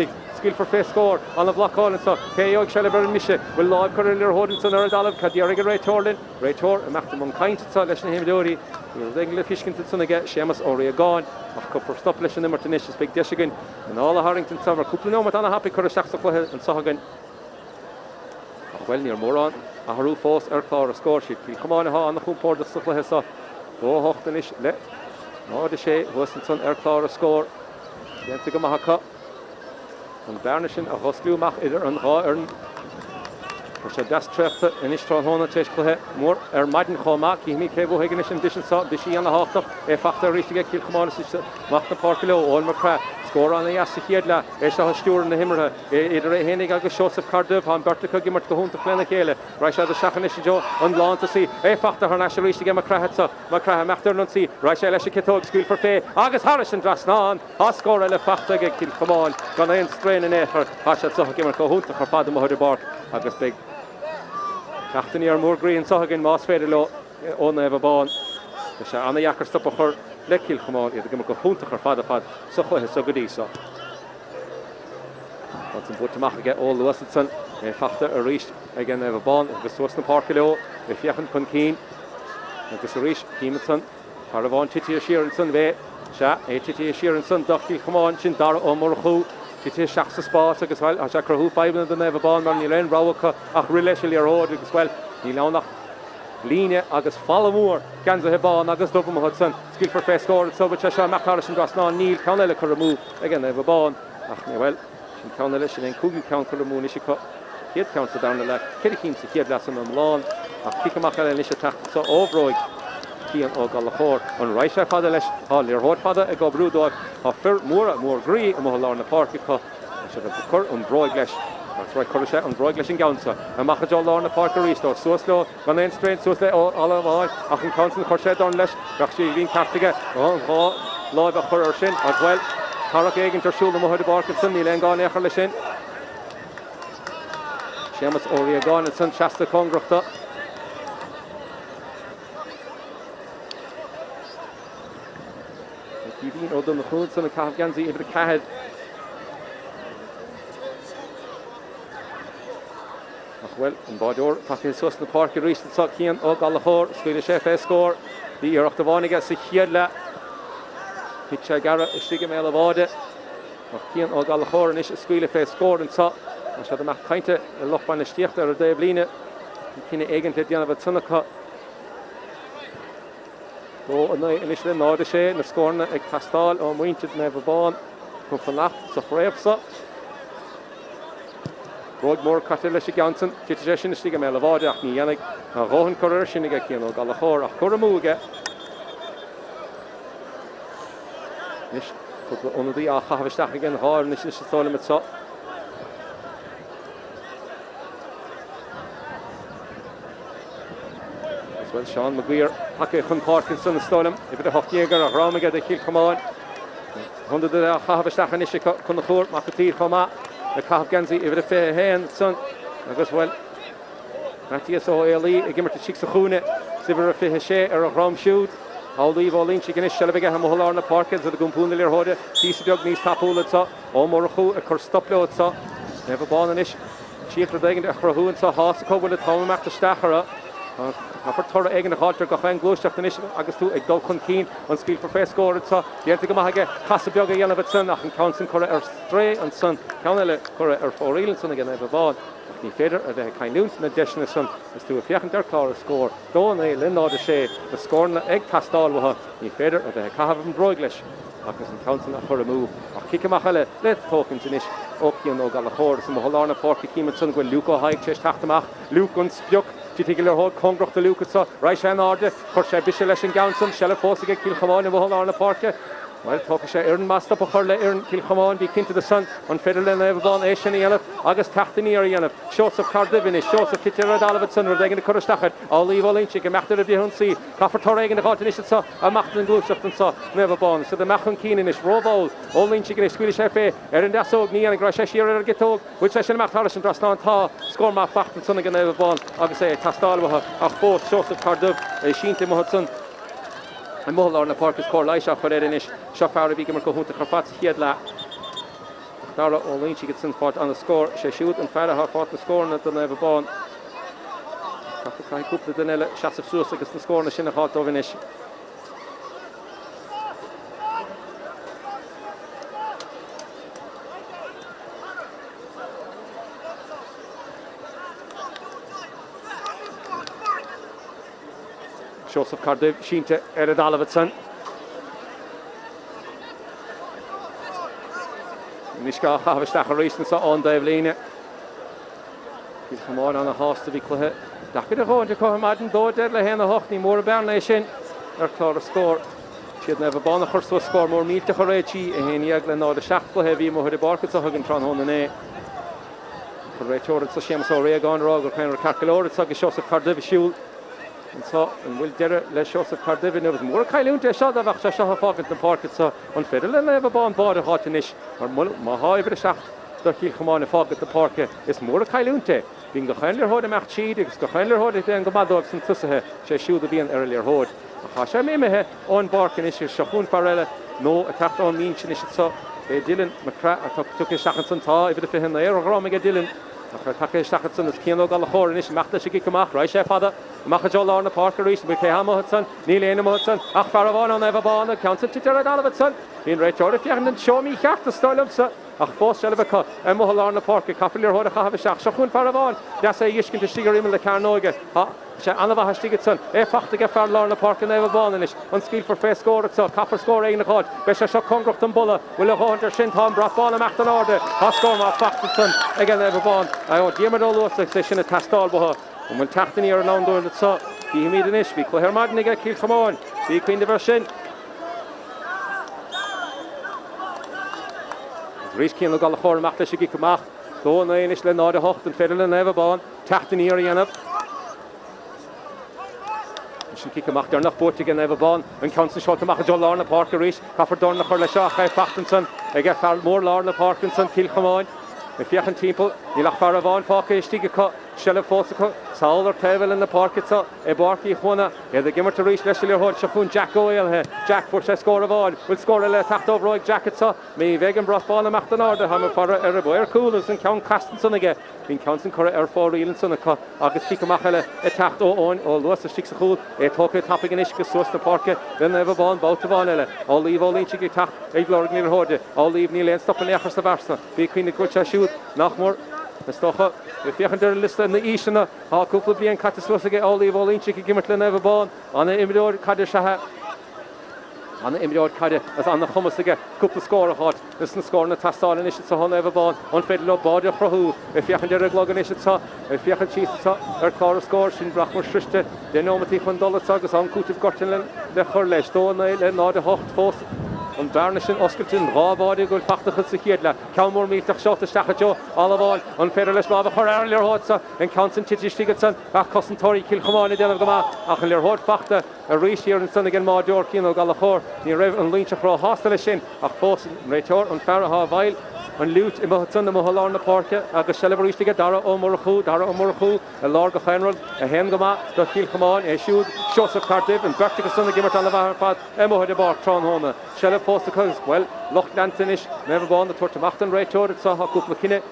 skill for face score on the block on so Keog Shellber and Misha will live career holding son or Dalab Kadiariga Ray Torlin Ray Tor and maximum kind so lesson him Dory will regular fishing to son again Seamus Oria gone a couple stop lesson number tenacious big dish again and all the Harrington summer couple no on a happy career shacks and so again well near Moron a Haru Foss Erclar a score sheet come on on the Port of Supple so go Hochtanish let no the Shay Wilson Erclar a score then to go Mahaka an Bernishin a Rosglúach idir an Ráarn for sé Tráchtaire in Istráthóna teiscluthe mór maidin Chomá cíhmí cébh higanis an disin sa disí an háach fachta rístige Cill Chomáin mach na Páirc ó Martra scór an as chéad le se stúr na himmarthe idir hénig agus Joseph Cardiff an Bertacha gimmart go húnta léna chéile reis a seachan is jo an láanta sí fachta ar nas rístige Marcrathe meachtar an sí reis leis cetóg scuil for fé agus Harris an drasnáin a scór le fachta ge Cill Chomáin gan éon strain in éair a se socha gimmart go húnta chu fada mo Barc agus big Cachtaní ar mór gríon sochagin más féidir le ó Naomh Abán se anna dhechar stop a chur le Cill Chomáin iad go húnta chu fada so chuthe so go dtí so an san búteach aige ó Luasan fachta a ríist ag an Naomh Abán agus suas na Páirc leo fiachan chun cín agus a ríist cíimesan tar bháin tití a siar san bheith se tití a siar san do Cill Chomáin sin dar ó mór chuú Tití seach sa Spórt agus bhfuil a se cruthú feibna den Naomh Abán mar ní leon ráhacha ach rileis le ród agus bhfuil ní lenach líne agus fallamór gan a hebán agus dubm hudson skill for face score so but se meachtar sin drasná níl canile chu remú ag an Naomh Abán ach ní bhfuil sin canile sin an cúgi count chu remú is chéad count sa dána le chéad sa chéad leis an lán ach cicamach le is techt sa óbróig Cian ó Galachór an reise fada leis há líor hód fada ag go brúdóid a fir mór grí am lá na Páirc se chur an bróig leis roi chuise an bróig leis an gaansa a macha jo lá na Páirc rístó suasló gan éon strain suas le ó aláháil ach an cansan chuir sé an leis gach sí hín cartige á láimh a chur ar sin a bhfuil tarach éigen tarsúla mo de Barc san ní le gáin éair lei sin Seamus Oria gáin san seasta congrachta Dín ó na chuún san na cath gansaí ibre cahead ach bhfuil an báideoir take sus na Páirc ríist sa cían ó Galachór scuile sé fé scór dí ar 8 bháinige sa chiad le hit sé gara istíige mé le bháide ach cían ó Galachór an is scuile fé scór an sa a se amach cainte a lochban na stíocht ar a déobh líne cíine éigeanta déanamh tunnacha ó in is le náda sé na scórna ag castáil ó muinte Naomh Abán chun fannacht sa chréibhsa Róid mór caite leis i gansan tite sé sin istíige mé le bháide ach ní dhéanamh a róhann chuir sin ige cían ó Galachór ach chur amúige Nis ónadaí a chahabhaisteach igen háir nis is sála mit sa Well, Sean McGuire, take chun Páirc san na stolam, bit a hochtíagar a rámaige de Cill Chomáin. Honda de chahabhaisteach is chun na chóir mac tír chomá le cath gansaí bit a fé héan san agus bhfuil Matías ó Éalaí I gimmart a sa chúne sibir a fithe sé ar a rám siúd. Aldaí bhálín si gnis sellbige ha moholar na Páirc a gúmpúna léir hóide tísa beag níos tapúla sa ó mór a chú a chur stopleod sa Naomh Abán is síochar dagan a chrathúin sa hása cóbhfuil a táimeachta stachara for tora eigen halter go chen glúisteach na isisi agus tú ag dul chun cín an scíl for fé scóir tá dhéanta go maithaige casa beag a dhéanamh san ach an councin chora ar stré an san ceanile chora ar fórílann san gan éh bhád ach ní féidir a bheith caiinúnt na deisina san is tú a fiochan ar chlár a scór dó é linnáda sé na scórna ag tastáilhatha ní féidir a bheith cahabh an broig leis agus an councin a chur mú ach ciceach eile le tócinn sin is ócíon ó gal a chóir sa mohallána Páirc cíime san go Luca haig sé taachtamach Luke an spiuc Tíigil ar hód congracht a Lucas Rai sé áde chuir sé bise leis an gasan se le fósaige Cill Chomáin a mohallána Páirc Well, talk sé ar an masta po chur le ar an Cill Chomáin bí cinnte de san an féidir le Naomh Abán é sin dhéanamh agus Tráchtaire ar dhéanamh Seos of Cardiff is Seos of Kittir Dalabhat san ag an choristeachad álaí bhlinse go meachtar a bhíhann sí Caafar tar ag an gáin is sa a meachtar an glúiseach an sa Naomh Abán so de mechan cíine is róbáil ólinse gan scuúile sé fé ar an dasóg ní an gra sé siar ar gitóg bhuiil sé sin meachtar an drasná tá scór má fachtan sanna gan Naomh Abán agus é tastáilhatha ach fós Seos of Cardiff é sínta mo san an mohallána na Páirc is cór leiseach chuir éidir is seo fearr a bhí mar go húnta chufat chiad le Dara ólinse go san fát an na scór sé siúd an fearr fát na scórna don Naomh Abán Caafar caiin cúpla den eile seasamh suas agus na scórna sinna chá dómhain is Seos of Cardiff sínte ar a Dalabhat san. Ní sá chahabhaisteach a rééis sa an Daobh líne. Cill Chomáin an a hásta bhí cluthe. Dachar a gáin de chumaid an dóideir le héna hocht ní mór bearn é sin ar chlár a scór. Siad Naomh Abán a chur sú scór mór mílte chu réití a héanaag le náda seach cluthe bhí mo chuir barca a thugann trán hóna né. Chu réiteoir sa sémas ó réagán rá gur chuin carcailóir agus Seos of Cardiff siúil. And so, and we'll get le Seos of Cardiff in was more caiúnta seo a bheith se fágant na Páirc sa an féidir le Naomh Abán bád a hátanis mar má háibhre seach do Cill Chomáin a fágant na Páirc is mór caiúnta bhín go chuinlir hód amach tíd agus go chuinlir hód an go madóibh san tusathe sé siúd a bhíon ar léir hód a chá sé méimethe ón barcan is seachún farile nó a teachtáin mín sin is so é Dylan Martra a tucha seachan san tá i bhid a fihin na ar rámig a Dylan a take seachan san is cíanó gal a chóir is meachta sé gicamach Rai sé fada Machad Jolar na Páirc a rís, Buché Hamilton, Neil Hamilton, ach Farabán an Naomh Abán, Council Títar Dalabhat Bhín réiteoir a fiachan an seomí cheart a stoilmsa ach fós selbcha a mohallána na Páirc cafalir hóda chahabhaisteach seachún Farabán deas é dhiscin stígar imime le Ceannais sé anmhatha stígad san é fachta go fearr na Páirc a Naomh Abán is an scíl for fé scóir sa Caafar scór éana gáid be sé seo congracht an bulla bhfuil a gáintar sin tá brathbáil amach an áde tá scór má fachta san ag an Naomh Abán a díamadó luasa sé sinna tastáilbatha and when Tráchtaire ar an dúir le sa bhí míad an is bhí chluthir maidin ag Cill Chomáin bhí cuin de bhar sin rís cían le gal a chóir amach leis go amach dó na is le náda hocht an féidir le Naomh Abán Tráchtaire ar dhéanamh sin cic amach dar nach bóirte an Naomh Abán an council seo amach a Jolar na Páirc a rís Caafar dorn na chuir le seach a fachtan san ag fearr mór lár na Páirc san Cill Chomáin na fiachan timppel ní lech fearr a bháin fáca istíige Shella fósacha Saoir tevel in na Páirc sa e Barky Chuana e the gimmer to reach leis le hod Shafun Jack Oil he Jack for se score of all will score le tacht over right jacket sa me vegan broth ball amach den order ha for a boy coolers and count Castenson again been counting correct air for real son agus kick machele e tacht on all los sticks a cool e talk topping in iske source the Páirc then never ball bout of all all leave all inch get tacht e glor near hode all leave nearly and stop in the achas versa be queen the good shoot nach more the stocha if you can list in the Ishana ha couple blian catastrophige all leave all inch gimmer le never ball on the imidor kader shaha on the imidor kader as on the humusige couple score hot listen score na tastal in it so never ball on fedlo body prohu if you can glog in it so if you can cheese so car score sin brachmor shriste the nomati von dollar sagas on kutiv gorten the chorle sto na de hocht fos an Barnishin Oscarton rábáide goil fachtachad sa chéadla ceamór mílteach seota stachadjo alabáil an féidir leis lába chur ar lear hód sa an councin titistígad san ach cosantóirí Cill Chomáin déanamh go má ach an lear hód fachta a ríisiar an sanna gan máideor cían ó gal a chór ní raibh an líonteach rá hásta lei sin ach fós an réiteoir an fearrthá bhail an lút I mthan na mohallána na Páirc agus celebrarístige dara ó morchu a lár go chéanrad a hen go má do Cill Chomáin é siúd seos of Cardiff an berta go sanna gimmart an le bhar fad mohaid a bar trán hóna Shella fósta well Lochlantinis never bond the tortamach an réiteoir sa ha cúpla cinine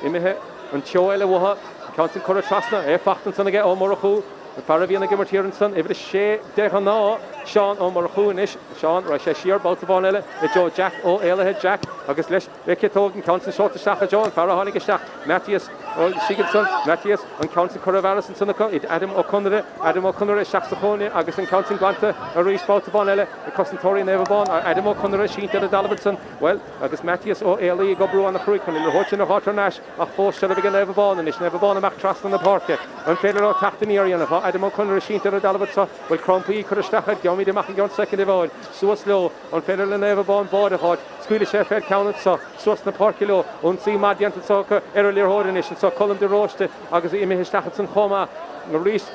imethe an teoile watha counting corra trasna e fachtan sanna ge ó morchu Far bhíonna gimmar tíann san, ibh sé de ná Seán ó mar chuúnis, Seán ra sé siar baltabán eile, I Joe Jack ó éilethe Jack, agus leis tógan Counson seota seacha John, far a tháinig isteach, Matthias ó Sigurdsson, Matthias an Counson Coravaras an sanna id Adam O'Connor is seach sa chóne, agus an Counson Glanta a rís baltabán eile, a Cosantóí Nevabán, Adam O'Connor sínta a Dalbertson, well, agus Matthias ó éile go brú an na chrúig, chun le hóitin a hátarnáis, ach fós se bhí an Nevabán, and is Nevabán amach tras an na Páirc, an féidir ó tachtaníir anna, Adam O'Connor sínta a Dalbertson, well, Crumpaí chur stachad, Giomi de Machan Gaunt second evoid, Suas Low, on Federal Nevabon border hot, Squealy Sheffield Counted so, Suas na Parkilo, on see Madiant and Soccer, earlier Hodination, so Column de Roste, Agus Imi Stachatson Homa, Maurice.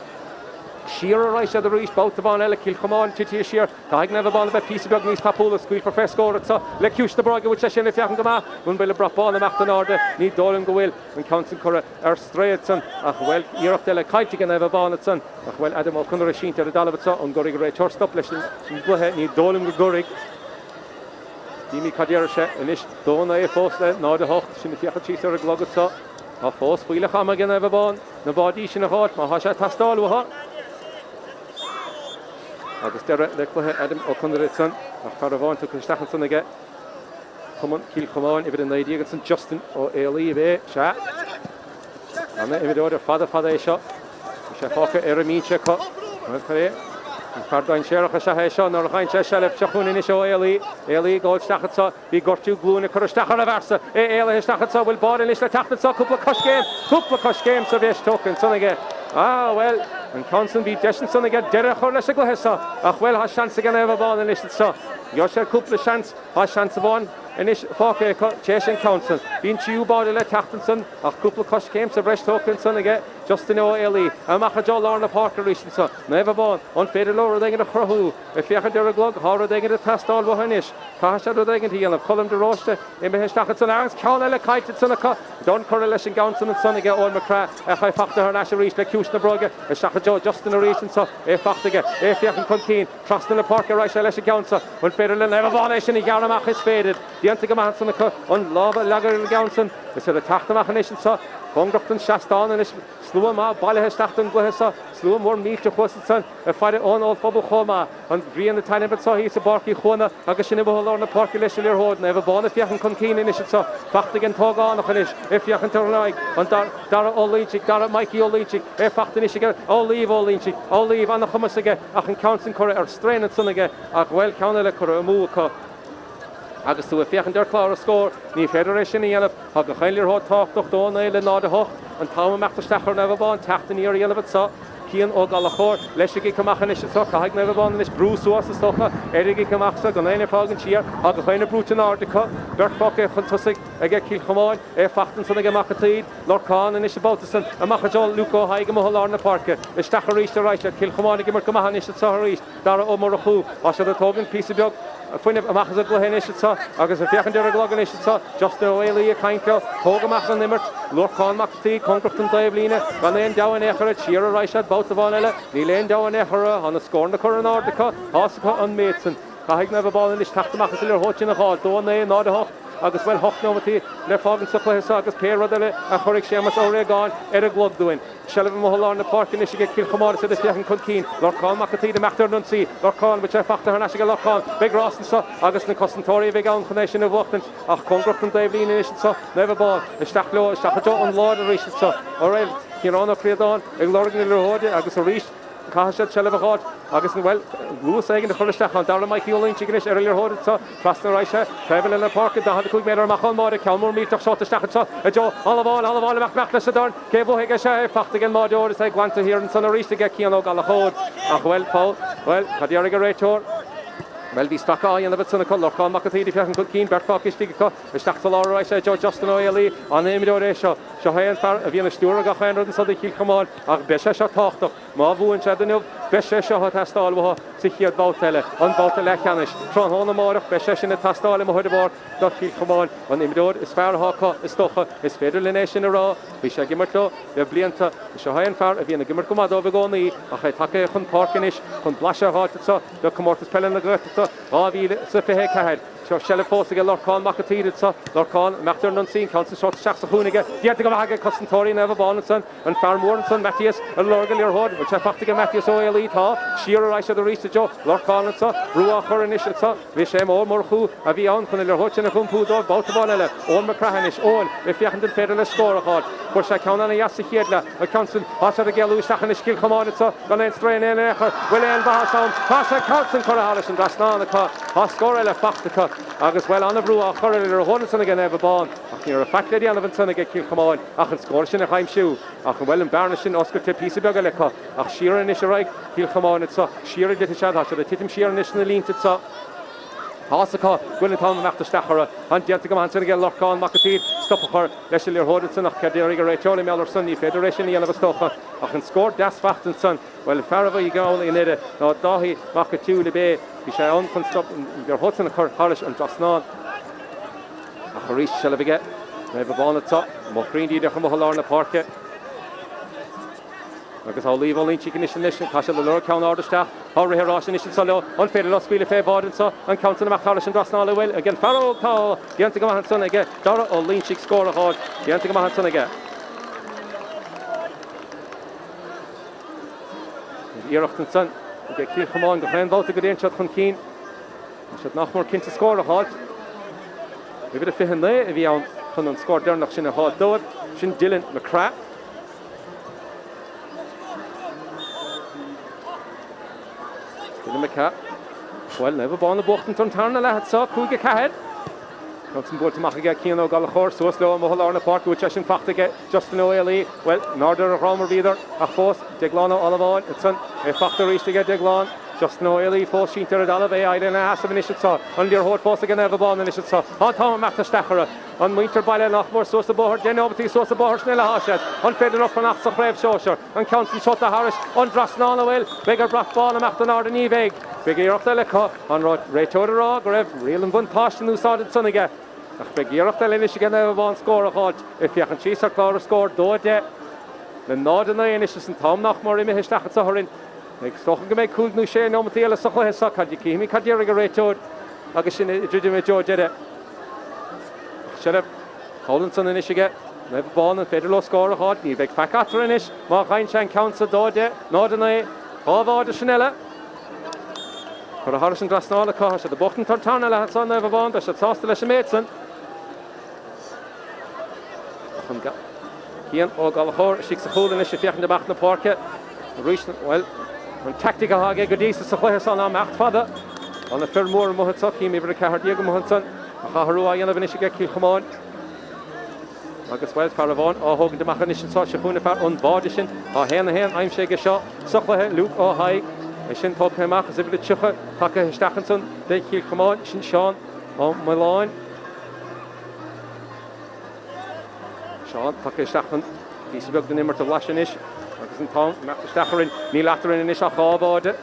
Shearer right at the reach, both the ball, Cill Chomáin, Titi Shear, Tag never ball about piece of bug, Nice Papula, Squeal for first score, so let Cush the Braga, which I shall if you haven't come out, when Bill brought ball and Macht order, need Dolan go will, when Counson Curra, straight son, well, you're up there like Kite can never ball at son, well, Adam O'Connor Sheen to the Dalavatsa, on Gorig Ray Church stop, let's go ahead, need Dolan go Gorig. Dimi Kadira Shet, and Ish, Dona a force there, Nod the Hawk, Shinifiaka Chief or a Glogotsa, a force, Wheeler Ham again never ball, the body in a heart, Mahasha Tastal were hot. Agus deire le cluthe Adam O'Connor son, a Caraván to Stachanson again. Come on, Cill Chomáin, if it in the idea Justin or Ailey, Sha. And then if it order father shot, Shafaka Eremicha cut. Okay. Cardine Sherach Shahesha, nor Hein Shelef Chachun in Isho Ailey, Gold Stachatsa, be got you glue in a Kurstacharaversa, Ailey Stachatsa will board in Isla Tachtatsa, couple of cush games of Ish token, son again. Ah, well, and Counson be Destinson again, Derek or Lesaglohessa. Ach, well, has chance again ever ball in Isha. Yosher couple of chance, has chance of one. And Ish Falke, Chasing Counson. Being Chew body let Tachtanson, a couple of cush games of Resh token, son again. Justin O'Ailey, and Machajol Lorna Parker Richardson. Never born, unfaded lower they get a Crohu. If you have a glug, how are they get a test all Wahanish? Kasha do they get here of Column de Roche, Imbe Stachatson Arms, Kaunella Kite, Sonaka, Don Correlation Gounson and Son again, Old Macra, if I factor her national reach, like Kushna Broga, a Shachajol, Justin O'Reilly, so if Factiga, if you can Conkin, trust in the Parker, right, Lesha Gounson, when Faded and never born, Nation, Yaramach is faded. The Antigamanson, on Lava Lager Gounson, it's a Tachtamach Nation, so. Bongrafton Shastan and Sluama, Balahestachton Glahesa, Sluam more meat to Hosson, a fighter on all Fobble Homa, and Brian the tiny but saw he's a barky Chuana, Agashinabo on the Parky Lesher Hod, never born if you can Conkin in it, so Fachtig and Tog on a finish, if you can turn like, and Dara Olichik, Dara Mikey Olichik, if Fachtinish, all leave on the Hummus again, I can count in Correa or strain and son again, well counted a Muka. Agus tú a fiachan der clár a scór, ní Federation íanamh, ag a chailir hod táchtach dóna eile nád a hocht, an táma meachta Stachar Nevabán, teachtan íor íanamh sa, Cian ó Galachor, leisigi camachan is so, caig Nevabán is brús was is stocha, erigi camachsa, gan eine fágan siar, ag a chaine brútan ardica, Bertfokke chun tusig, ag a Cill Chomáin, fachtan san ag a machatid, Lorcán and is a Baltasan, a machajol Luco haig a mohol na Parke, is Stachar Reach the right, Cill Chomáin ag a camachan is a Saharis, Dara o Morachu, as a togan piece of jog, Fine amachas a glohen is it so, agus a fiachan der a glogan is it so, Justin O'Ailey a kainkel, Hogamach an nimmert, Lorcán Macti, Congrafton Davlina, Ganen down Echera, Cheera Rishad, both of Vanilla, Nilain down Echera, on the scorn the Curran Ardica, Hosaka on Maidson, Kahig never ball in this Tachtamachas in your Hochin a hall, Don not a hawk. Agus well hoch nomati le fágan sa chluiche agus péradile a chorig sémas órégáin a glog doin. Shelf mohol on the Park in Michigan Cill Chomáin said the fiachan Conkin, Lorcán Macati the Machter Nunsi, Lorcán which I factor her national Lorcán, big Ross and so, Agus na Cosantóí big on connection of Wachtens, ach Congrafton Davlin in so, never ball, a Stachlo, Stachajo on Lord and Rish so, alright, Hirano Creadon, a Lorgan in the Road, Agus a Rish. Cahashat shall have a hot, August well, Blue saying the Fullerstach on Dara Mikey Olin Chickenish earlier hold so, Trastan Risha, travel in the park, the Hunter Cook made her Machon Morde, Calmore meet of shot the Stachan shot, a Joe, all of Macmacna Sadorn, Cable Higasha, Fachtigan Morde, is like one to hear and son of Rish to get Kiano Galahod, ach well, Paul, well, Kadiariga Rachor. Well, the stock eye and the bits on the colour, Lorcán Macati, if you can cook keen, Bertfock is big cut, the Stachtalar, I say, Justin O'Ailey, on the Emido Resha, Shahayan Far, a Vienna Stura, Gahan, and so the Cill Chomáin, ach Besha Tochtach, Mavu and Shadanov, Besha Shahat Hastal, Sikia Bautele, on Bautele Canish, Tron Honamor, Besha in the Tastal, and Mohadabor, Dot Cill Chomáin, on the Emido, is Far Haka, is Stocha, is Federal Nation a raw, Visha Gimerto, the Blianta, Shahayan Far, a Vienna Gimercomado Vigoni, a Hatake, Con Parkinish, Con Blasha Hot, the Comórtas Peile in the Gaeltachta, Ravi, Sefehe Kahad, Shell fósa Lorcán Macatíad sa Lorcán Martra non sin Council shot Shachsachoonige Dianta go haga Costantori Naomh Abán son and Farmornson Matthias and Lorgal your hod which I faktige Matthias O'Elite ha Shearer I should reach the Joe Lorcán sa Ruach Hornish sa Vishem all Morchu Avi on con your hotch and a kumpu dog Baltabonella on Macrahanish on if you hadn't federal score hard for Shakana Yassi Hiedla a Council Hasha the Gelu Shachanish Cill Chomáin sa Galen Strain in William Bahason Hasha Council Corahalish and Drasnan the car Hascorella Faktika agus well on a Ruach Hornish Honson again Naomh Abán ach near a fact lady on son again Cill Chomáin ach and score in a Chaim shoe ach well in Barnishin Oscar Tipisi Begaleka ach Shearer in Isharai Cill Chomáin it's a Shearer did a shot Hasha the Titim Shearer in the lean it's a Hasaka Gwynn Tom Mac Tráchtaire and Dianta go hands again Lorcán Macatíad stop her Lesley Hodson ach Caderiga Rachel Mellerson Federation Yellow Stocha ach and score das Fachtenson well Farava you go in it no Dahi Macatú the Bay we shall on stop your Hudson Harish and Drasnan ach Harish shall we get Naomh Abán at top Mochrin Dida from Hallarna Páirc agus I'll leave only chicken nation Castle the Lord Count order staff Harry Ross nation solo on fair lost wheel fair board and so and Council Mac and Drasnall well again Farrow call Dianta go hands on again Dara O'Lean chick score a hard Dianta go hands on again Irochton son get Cill Chomáin go friend vote to get in shot from Keen should not more kin to score a hard we bit of fihin there if you on score down nach sin a hard do it Shin Dylan McCrack well Naomh Abán the Bochten turn turn la hat so Cúige Cahead Council board to make get Ciannais Galachor so slow and Hallarna Páirc which I should fact to get Justin O'Ellie well Norder Romer either a force Deglano Olivon it's on a factor reach to get Deglan Justin O'Ellie force sheet to Dalave I didn't ask of initial saw on your hard force again Naomh Abán initial saw on Tomás Mac Tráchtaire on Winter Baile Nachmore so the board then over to so the board Snella Hashed on fed up for Nach Sochreb Sóisir and Council shot the Harris on Drasnan well bigger Brock ball and Mac the Northern Eveg big Irochteleka on Rachel Rog Rev real and one pass and who started son again ach big Irochtelinish again Naomh Abán score a hard if you can chase her Clara score do it the Northern Inish and Tom Nachmore in his Tachat Sathairn like stochen gemeg cool nu share no material socha hesa kad you kimi kad you Rachel agus in Judime George it Sheriff Hollandson in Michigan Naomh Abán and federal score a hard ni big Facatra inish ma Heinstein Council do it Northern Hava de Chanela for a Harrison Drasnall car at the Bochten Tartana la son Naomh Abán that should sauce the Leshametson Kian o Galachor Shiksachool in the Fiach in the Bachna Páirc well on tactical hage godisa sochles on am acht father on the Fermor Mohatsoki mi Cahar Diego Mohanson a Haharua Yana Vinishige Cill Chomáin agus well Faravon o hogan de machanish so Shachuna far on Bardishin o hen I'm shege shot sochlehe Luke o high Shin top him ach as if the Chucha Taka Stachenson de Cill Chomáin Shin Sean on my line Sean Taka Stachan He's built the nimmer to Lashinish agus an Tom Mac Tráchtaire ní latar in is a chábáde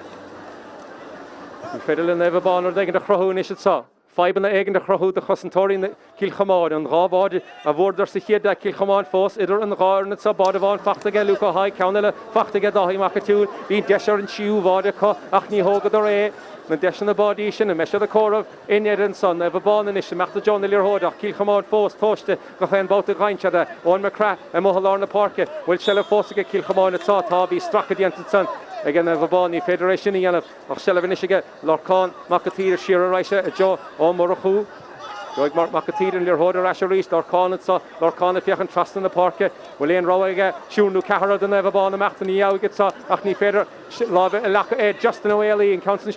an fedal in Naomh Abán or degen de chrohún is it sa Fiban egen de chrohú de Chosantori in Cill Chomáin an gábáde a bhórdar sa chéad de Cill Chomáin fós idir an gáir na sa bádaváin fachtaige Luca Hai Caunile fachtaige dahi Macatúil hí deisar an siú báde co ach ní hógad ar na deis na bádi sin a meisir a córamh in an son Naomh Abán in is meachta John Lir Hódach Cill Chomáin fós tóiste go chéan báta gainteada ón Macra a Hallarna Páirc bhfuil sele fósaige Cill Chomáin atá tá bhí stracha dianta son again Naomh Abán í Federation í anamh ach sele vinishige Lorcán Macatíad Shearer Raise a Jo ó Morachú Doig Mark Macatíad in Lir Hódar Asher Rees Lorcán atá Lorcán a fiachan trust in the Páirc bhfuil éon roiige siúnú cahara den Naomh Abán amachta ní áige tá ach ní féidir láve Justin O'Ellie in Council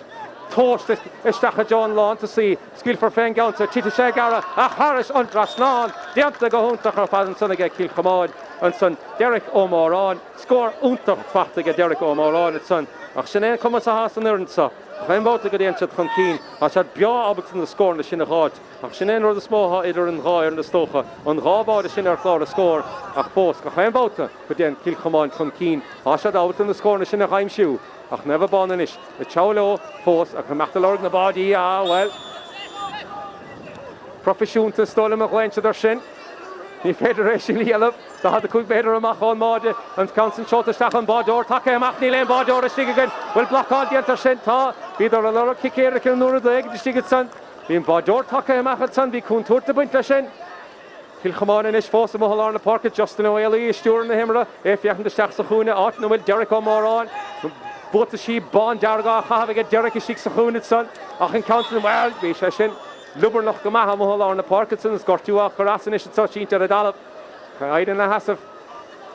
Toast Istacha John Lawn to see skill for Fen Gaunta Tita Shagara a Harris on Drasnan Dianta go Hunta Fadan son again Cill Chomáin and son Derek O'Moran score Unta Fachtige Derek O'Moran and son ach Sinead come as a house and Ernsa I'm about to get into from Keen I said Bia Albert in the score in the Shinahot ach Sinead or the small hot either in Gai or in the Stocha on Gaba the Shinah Clara score ach Post I'm about to but then Cill Chomáin from Keen I said out in the score in the Shinah shoe ach Naomh Abán in ish the Chaulo force ach Machta Lord in the body well Professionta stolen a gwench der sin the Federation yellow the had the quick better amach on Mode and Council shot the Stachan Bodor take amach ni len Bodor a stig again well block on the enter sin ta either a lot of kick here can nur the egg the stig son Bhíon bádor tacha amachad san bhí cún tuairte buinte sin. Cill Chomáin is fós a mohol na Páirc Justin O'Ailey stúr na himra fiachan de steach sa chúna áit nó bhfuil Derek O'Morán bút a sí bán deargá chahab ag Derek is sig sa chúna san ach an countin well bhí sé sin lubar nach go maithe mohol na Páirc san scortúach chorasan is sa sínte a dalab aidan na hasamh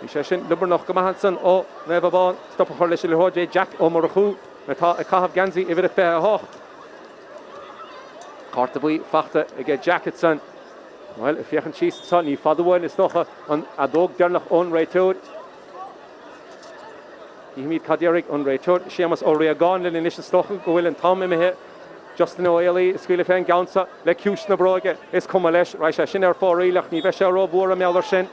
bhí sé sin lubar nach go maithe san ó Naomh Abán stop a chuir leis le hóid Jack ó mar a chú atá a chahab gansaí i bhid a fé a hocht Carta buí fachta ag Jacket san Well, if you can see son, you father one is toch on a dog dernach on reitood. You meet Caderic on reitood. Seamus O'Regan in initial stoch go will and Tom in here. Justin O'Ailey, Squilifan Gaunsa, Le Cuse na Broge, is Comalesh, Raisha Shinner for Relach, Nivesha Robur, Melder Shin.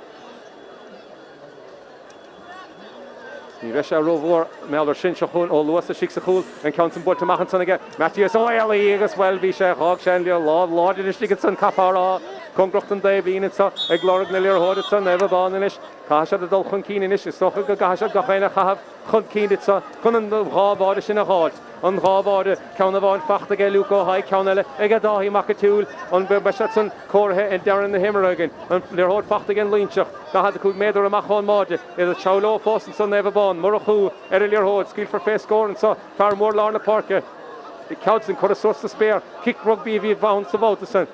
Nivesha Robur, Melder Shin Shahun, all Lewis, Shixahul, and Counting Bolt to Machanson again. Matthias O'Ailey, as well, Visha, Hog Shandia, Lord, in the Sticketson, Kafara. Congrochten Dave in it, so a gloric Neller Hoditson, never born in it. Kasha the Dolphin Keen in it, so a Gasha Gahena have Keen it, so Conan the Raw in a hot. On Raw border, Counterborn, Fachtage, Luco, High Counel, Egadahi Makatul, on Berbashatson, Corhe, and Darren the Hemorrhagan, and their hot Fachtage and Lynchach. They had the cook made or a Machon Mod, is a Chaulo, Foss and Son never born, Murahu, Earlier Hod, skill for face score, and so far more Lorna Parker. The Couts and cut a source to spare, kick rugby, we bounce about the sun.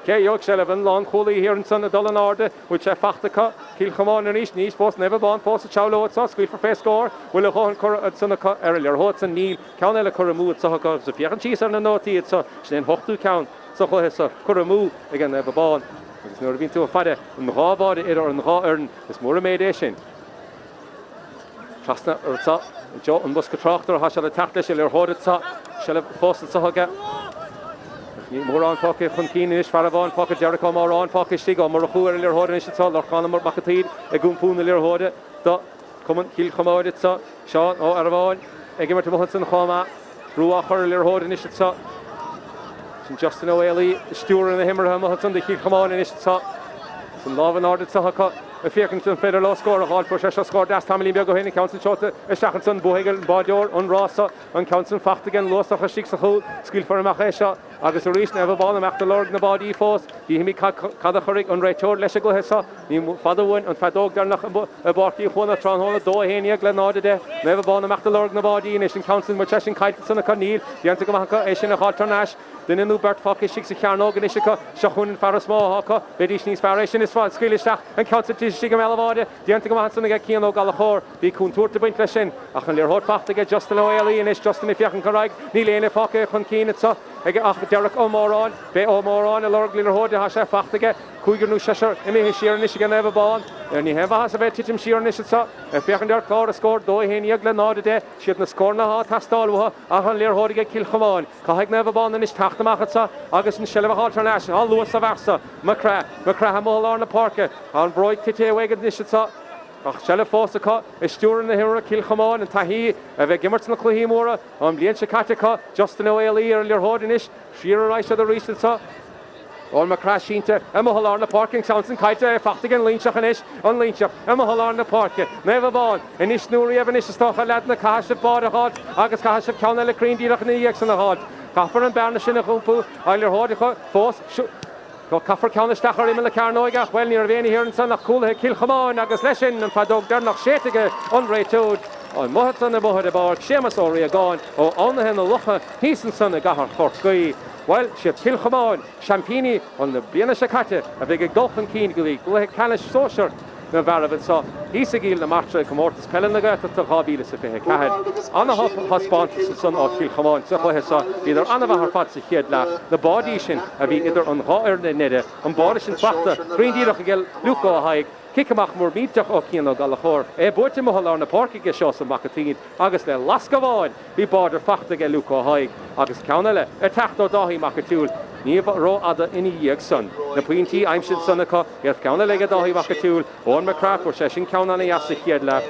Okay, Yorkshire Long Holy here in Son of Dullan Order, which I Fachtica, Cill Chomáin and East Nice, Post never born, Post a Chaulo, it's squeal for face score, will a Hon at Son of earlier, Hots and Neil, Counella Kuramu at Sohaka, so if you can cheese on the naughty, it's so, she then Hochtu count, so Kuramu, again, never born. It's never been to a father, and the raw body, or in the raw earn, it's more a mediation. Trustna, or it's up, Joe and Buska Tráchtaire, Hashal attack, shall your hold it, shall have Post at Sohaka. More on pocket, Hunkeen is Faravon, pocket Jericho, more on pocket, Stigo, Morochu, and Lirhoda, and it's all Lorcana, Macatid, a Gumpoon, the Lirhoda, the Common Cill Chomáin, it's so, Sean, oh, Aravon, Egimer to Mohunson, Homa, Ruach, or Lirhoda, and it's so, Justin O'Ailey, Stewart, and the Himmer, Mohunson, the Cill Chomáin, and it's so, some love and order, so, a Fearkington Federal Law score, a hard for Shesha score, Das Tamil Biago Henny, Council Shot, a Shachanson, Bohegel, Badior, on Rasa, on Council Fachtigan, Lost of a Shixahul, skill for a Machesha, August Reach, never ball, and after Lord in the body force, the Himi Kadacharik on Rachel, Leshago Hessa, the father one, and Fadog Darnach, a Barky, Hona, Tronhola, Dohenia, Glenada, never ball, and after Lord in the body, Nation Council, Macheshin Kaitan, a Cornel, the Antigamaka, Asian, a Hartonash. The new Bert Focky, Shixicano, Ganishika, Shahun and Faras Mohaka, Bedishni's Faration is for Skilishach, and Council Shigamelavada, the Antigamanson against Kiano Galahor, the Kuntur to Bintleshin, Achanlir Hotfach to get Justin O'Ailey and it's Justin if Yakan Karag, Nilene Fokke, Hunkeen, it's a Derek O'Moran, Be O'Moran, a Lorglir Hod, Hasha Fachtige, Kuiganu Shasher, Emi Sheer, Nishigan ever born, and you have a Hasabet Titim Sheer Nishitsa, if Yakan Der Clara scored, Dohen Yagla Nodde, she had the score na Tastalwa, Achanlir Hod get Cill Chomáin, Kahag never born and it's Tachtamachatsa, August and Shelleva Hartonash, all Lewis Savasa, Martra Hamol on the Parker, on Broid Tite Wagon Nishitsa. Ach, Shellef Fossaka, a Stewart in the Hero, Cill Chomáin, and Tahi, a Gimmert na Cluhimora, on Bliencha Katika, Justin O'Ailey, or Lirhodinish, Shearer Rice of the Recent. All Macrash Shinta, Emma Hollarna Parking, Sounds and Kaita, Fachtigan, Lynchach and Ish, on Lynchach, Emma Hollarna Parking, never born, and Ish Nuri Evanish, Stocha Ladna, Kash of Border Hot, August Kash of Canela Cream, Dirach and the X and the Hot, Kaffer and Barnish in a Humpu, Eiler Hodica, Force, Kaffer Countess Stachar in the Carnoiga, well near Vani here in Son of Cool, Cill Chomáin, August Leshin, and Fadog Dernach Shetige, on Raytood, on Mohatan the Mohad about, Seamus O'Regan, or on the Hen of Locha, he's in Son of Gahar Fortgui. Well, she had Cill Chomáin, Champini on the Biena Shakata, a big Dolphin Keen Gully, Gully Canish Sóisir, the Varavan saw, Isagil the Martra, Comórtas Peile the Gata to Habilis if he had. On the Hospontus, the son of Cill Chomáin, so I saw either Anava her Fatsi Hiedla, the body shin, a be either on Hoer the Nede, on Borishin Fakta, Green Dirachel, Luco Haig. Kickamach more meatach o Ciano Galahor, Borti Mohalar na Páirc ge Shos and Macatid, August le Lascavon, be border Fachtige Luco Haig, August Counele, Tachto Dahi Macatul, Niva Ro Ada in a year son. The Pointy, I'm Shin Sonaca, Yet Counele Dahi Macatul, Owen McCraft or Session Count on a Yassi Hiedla.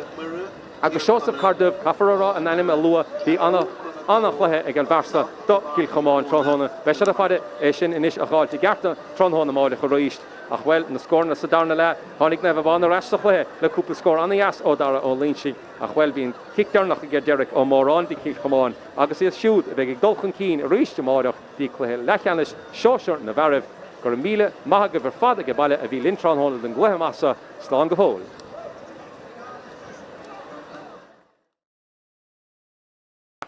August Shos of Cardiff, Kafarara and Animal Lua, the Anna anna chluthe ag an bharsa do Cill Chomáin tronhona. Bheith sé fada sin inis a gáilte garta tronhona máide chu ríist. Ach well na scór na Sathairn le tháinig Naomh Abán a reiste chluthe le cúpla scór anias ó dara ó Línsí. Ach well bhín kickdarnach a Derek ó mórán di Cill Chomáin. Agus is siúd a bheith ag dulchan cín a ríiste máideach di chluthe lechanis Sóisir na bharibh gur míle maithe go bhar fada go baile a bhí lintranhona den gluthe masa slán go fóil.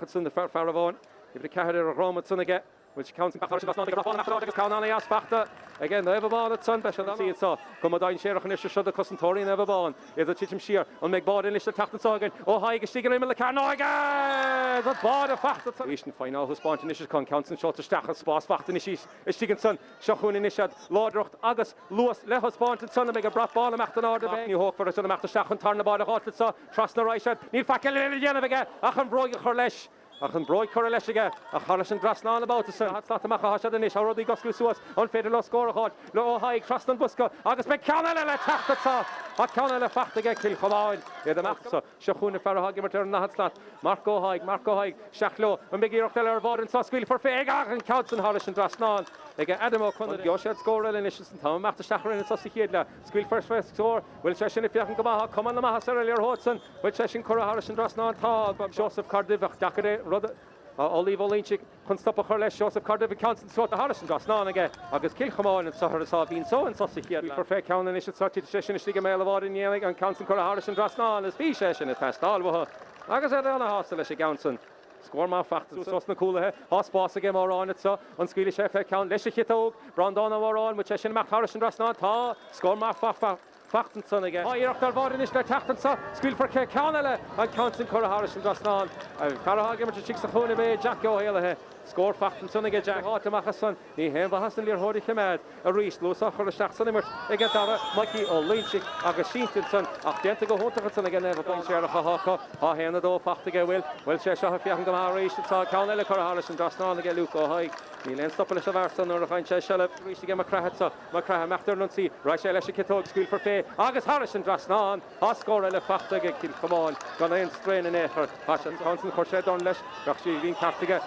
Son the Faravon, if the Cahidir or Roma Sunage, which counts in again, the Everbon at Sun Bishop, see it so. Commodine Sherach and Isha the Cossentori and Everbon, is the Chichim Shear, and make board in Lisha Tachtaire, oh, hi, Gestigan in the Carno again, the board of Factor. Eastern final, who spontaneous con counts and shot to Stachel, Spas, Factanishis, Stigan Son, Shachun in Ishad, Lord Rocht, August, Lewis, Leho Spontan Son, and make a brat ball and Machtan order. You hope for us on the Machter Shach and turn the board of Hotlet, so trust the right shot, need Fakel again, Achan Broig Horlesh. Ach an broid correlation again. Ach Harris and Drasnan about the sun. Hat Mac Hashad and Ish already got Suas on Federal score hot. Low high Trastan Buska. Agus McCannell le Tráchtaire. Hat Cannell le Facht again Cill Chomáin. The Mac so Shachuna Farahag return na Hatslat. Marco High Shachlo and Biggie Rochteller Vod and Sosquil for Fega and Counts and Harris and Drasnan. Again Adam O'Connor Yoshad score and Ish and Tom Mac the Sathairn and Sosquil. Squil first score. Will session if you can come on the Mahas earlier Hodson. Will session Cora Harris and Drasnan Tag. Joseph Cardiff Dakare Rudder. Olive Olinchik can stop a Corlesh, Joseph Cardiff accounts and sort the Harrison Drasnan again. Agus Cill Chomáin and Sathairn saw been so and Sosquil. Perfect count and issue such a session is Stiga Mail of Ordin Yenig and counts and Cora Harrison Drasnan as fee session at Fast Alwaha. Agus at on a hostel as she Gownson. Score my fact, so Snakula, Hoss again more on it so, on Squealish FA count, Lesha Hitog, Brandona more on, which Session Mac Harrison Drasnan, Ta, score my Fachten son again. Oh, you're after Vod in Ishtar Tachtaire, Squil for Cannella, and counts in Cora Harrison Drasnan. Farahag to Chixachuna Bay, Jack O'Hale. Score Fachten son again, Jack Hotamachason. He hem Hassan Lear Hodi Kemed, a reach, Lusa for the Shachson Immer, again Dara, Mikey O'Linchik, Agashinton, Achtienta go Hunterson again, never playing share of Hahaka, Hahena do Fachtiga will, Cheshire if you haven't come Rish, it's all Cannella Cora Harrison Drasnan again, Luke O'High. He'll end stop a little Varson or a fine Cheshire, reach again Macrahatsa, Macraha Machter Nunsi, Rachel Eshikitog, School for Faye, August Harrison Drasnan, Oscar Le Fachtiga, Cill Chomáin, gonna end strain in Echer, Hassan Johnson, Corshed on Lesh, Rakshi Vin Cartiga,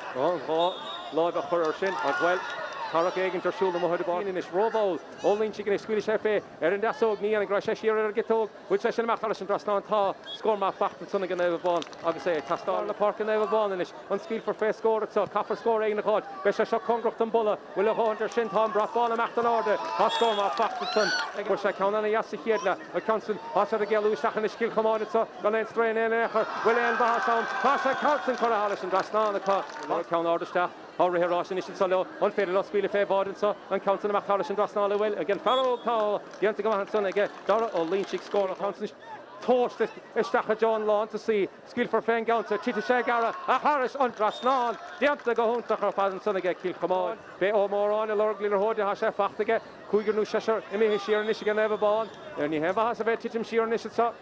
Lord of Horrorsin as well. Páirc éigeann tar siúla mo ball in is robol. Olin chicken is Squealish FA. Erin dasog ní an grashe shearer getog. Which session Mac Harrison Drasnan ta score ma facht son again Naomh Abán. Agus é Tastar le Páirc Naomh Abán in is. On skill for face score it so Coffer score éigeann chod. Besha shot congrocht an bulla. Will a hunter shin Tom brought ball am after order. Ta score ma facht son. Which I count on a yassi hiedla. A constant hot at a gelu shachan is Cill Chomáin it so. Gonna strain in Echer. Will end the sound. Tasha Carlson Cora Harrison Drasnan the count order staff. Or here Ross initial solo on Federal Squeal Fair Borden so and counts on the Mac Harrison Drasnan well again Farrow Cow the to go on son again Dara O'Linchik score counts Toast Estacha John Lawn to see skill for Fan Gouncer Chita Shagara a Harris on Drasnan the to go home to her father son again Cill Chomáin be o more on a Lorgler Hodia Hasha Fachtige Cougar Nu Shesher Imi Shear Nishigan Naomh Abán and you have a has a bit Titim Shear Nishit so